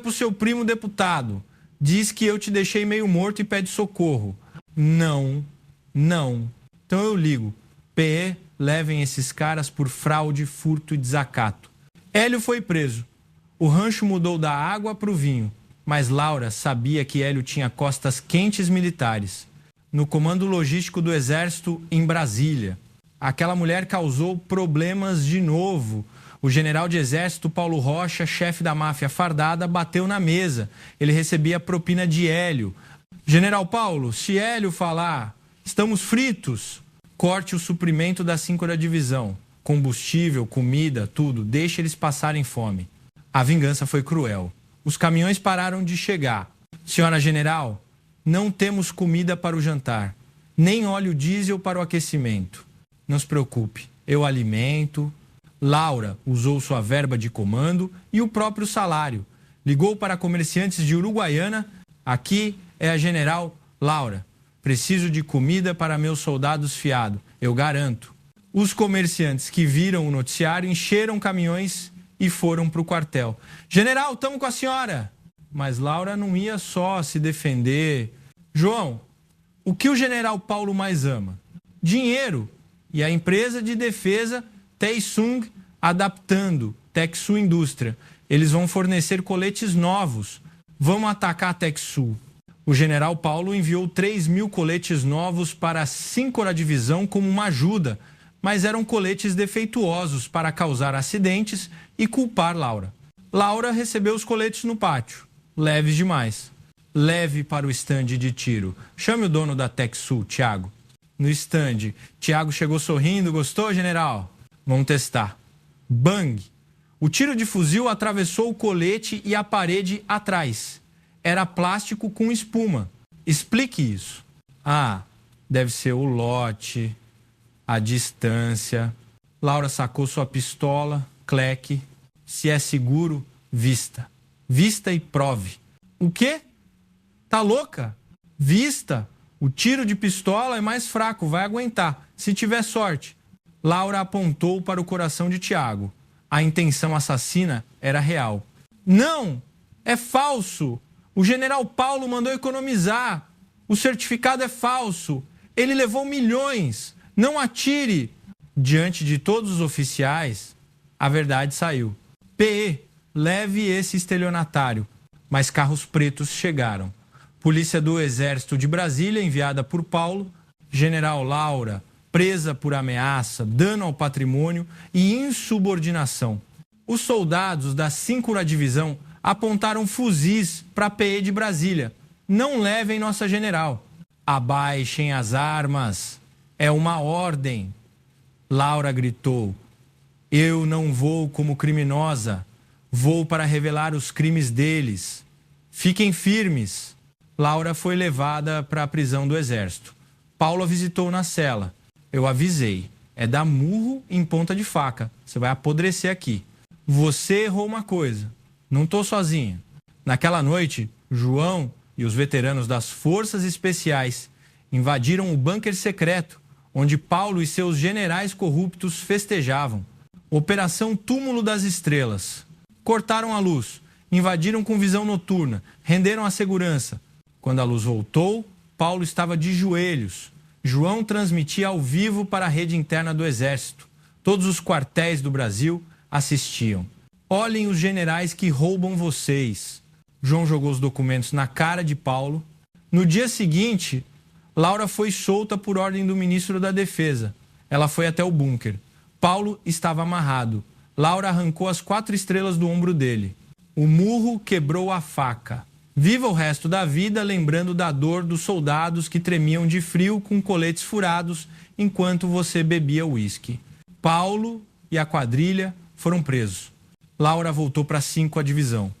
pro seu primo deputado. Diz que eu te deixei meio morto e pede socorro. Não. Então eu ligo. PE, levem esses caras por fraude, furto e desacato. Hélio foi preso. O rancho mudou da água para o vinho. Mas Laura sabia que Hélio tinha costas quentes militares. No comando logístico do Exército em Brasília. Aquela mulher causou problemas de novo. O general de Exército Paulo Rocha, chefe da máfia fardada, bateu na mesa. Ele recebia propina de Hélio. General Paulo, se Hélio falar, estamos fritos, corte o suprimento da 5ª Divisão. Combustível, comida, tudo. Deixe eles passarem fome. A vingança foi cruel. Os caminhões pararam de chegar. Senhora General, não temos comida para o jantar, nem óleo diesel para o aquecimento. Não se preocupe, eu alimento. Laura usou sua verba de comando e o próprio salário. Ligou para comerciantes de Uruguaiana. Aqui é a General Laura. Preciso de comida para meus soldados fiados, eu garanto. Os comerciantes que viram o noticiário encheram caminhões e foram para o quartel. General, estamos com a senhora. Mas Laura não ia só se defender. João, o que o general Paulo mais ama? Dinheiro. E a empresa de defesa Taesung adaptando, Texul Indústria. Eles vão fornecer coletes novos. Vamos atacar a Texul. O general Paulo enviou 3.000 coletes novos para a 5ª Divisão como uma ajuda, mas eram coletes defeituosos para causar acidentes e culpar Laura. Laura recebeu os coletes no pátio. Leves demais. Leve para o estande de tiro. Chame o dono da Texul, Thiago. No estande, Thiago chegou sorrindo. Gostou, general? Vamos testar. Bang! O tiro de fuzil atravessou o colete e a parede atrás. Era plástico com espuma. Explique isso. Ah, deve ser o lote, a distância. Laura sacou sua pistola, cleque. Se é seguro, vista. Vista e prove. O quê? Tá louca? Vista. O tiro de pistola é mais fraco, vai aguentar. Se tiver sorte. Laura apontou para o coração de Thiago. A intenção assassina era real. Não! É falso! O general Paulo mandou economizar. O certificado é falso. Ele levou milhões. Não atire. Diante de todos os oficiais, a verdade saiu. PE, leve esse estelionatário. Mas carros pretos chegaram. Polícia do Exército de Brasília, enviada por Paulo. General Laura, presa por ameaça, dano ao patrimônio e insubordinação. Os soldados da 5ª Divisão apontaram fuzis para a PE de Brasília. Não levem nossa general. Abaixem as armas. É uma ordem. Laura gritou. Eu não vou como criminosa. Vou para revelar os crimes deles. Fiquem firmes. Laura foi levada para a prisão do Exército. Paulo a visitou na cela. Eu avisei. É dar murro em ponta de faca. Você vai apodrecer aqui. Você errou uma coisa. Não estou sozinha. Naquela noite, João e os veteranos das Forças Especiais invadiram o bunker secreto, onde Paulo e seus generais corruptos festejavam. Operação Túmulo das Estrelas. Cortaram a luz, invadiram com visão noturna, renderam a segurança. Quando a luz voltou, Paulo estava de joelhos. João transmitia ao vivo para a rede interna do Exército. Todos os quartéis do Brasil assistiam. Olhem os generais que roubam vocês. João jogou os documentos na cara de Paulo. No dia seguinte, Laura foi solta por ordem do ministro da Defesa. Ela foi até o bunker. Paulo estava amarrado. Laura arrancou as 4 estrelas do ombro dele. O murro quebrou a faca. Viva o resto da vida lembrando da dor dos soldados que tremiam de frio com coletes furados enquanto você bebia uísque. Paulo e a quadrilha foram presos. Laura voltou para a 5ª Divisão.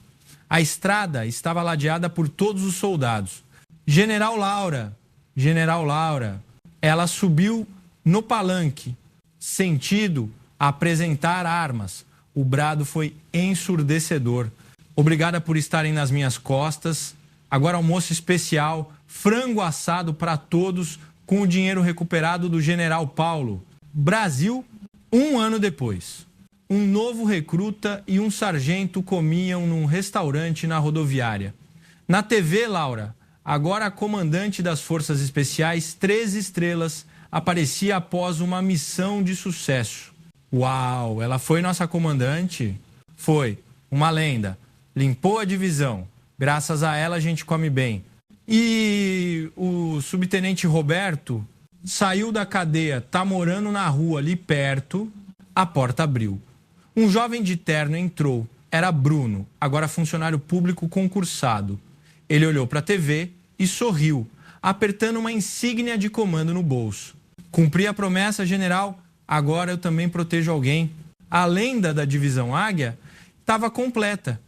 A estrada estava ladeada por todos os soldados. General Laura, General Laura. Ela subiu no palanque, sentido a apresentar armas. O brado foi ensurdecedor. Obrigada por estarem nas minhas costas. Agora almoço especial, frango assado para todos com o dinheiro recuperado do General Paulo. Brasil, 1 ano depois. Um novo recruta e um sargento comiam num restaurante na rodoviária. Na TV, Laura, agora a comandante das Forças Especiais, 13 estrelas, aparecia após uma missão de sucesso. Uau, ela foi nossa comandante? Foi, uma lenda. Limpou a divisão. Graças a ela a gente come bem. E o subtenente Roberto saiu da cadeia, tá morando na rua ali perto, a porta abriu. Um jovem de terno entrou. Era Bruno, agora funcionário público concursado. Ele olhou para a TV e sorriu, apertando uma insígnia de comando no bolso. Cumpri a promessa, general, agora eu também protejo alguém. A lenda da divisão Águia estava completa.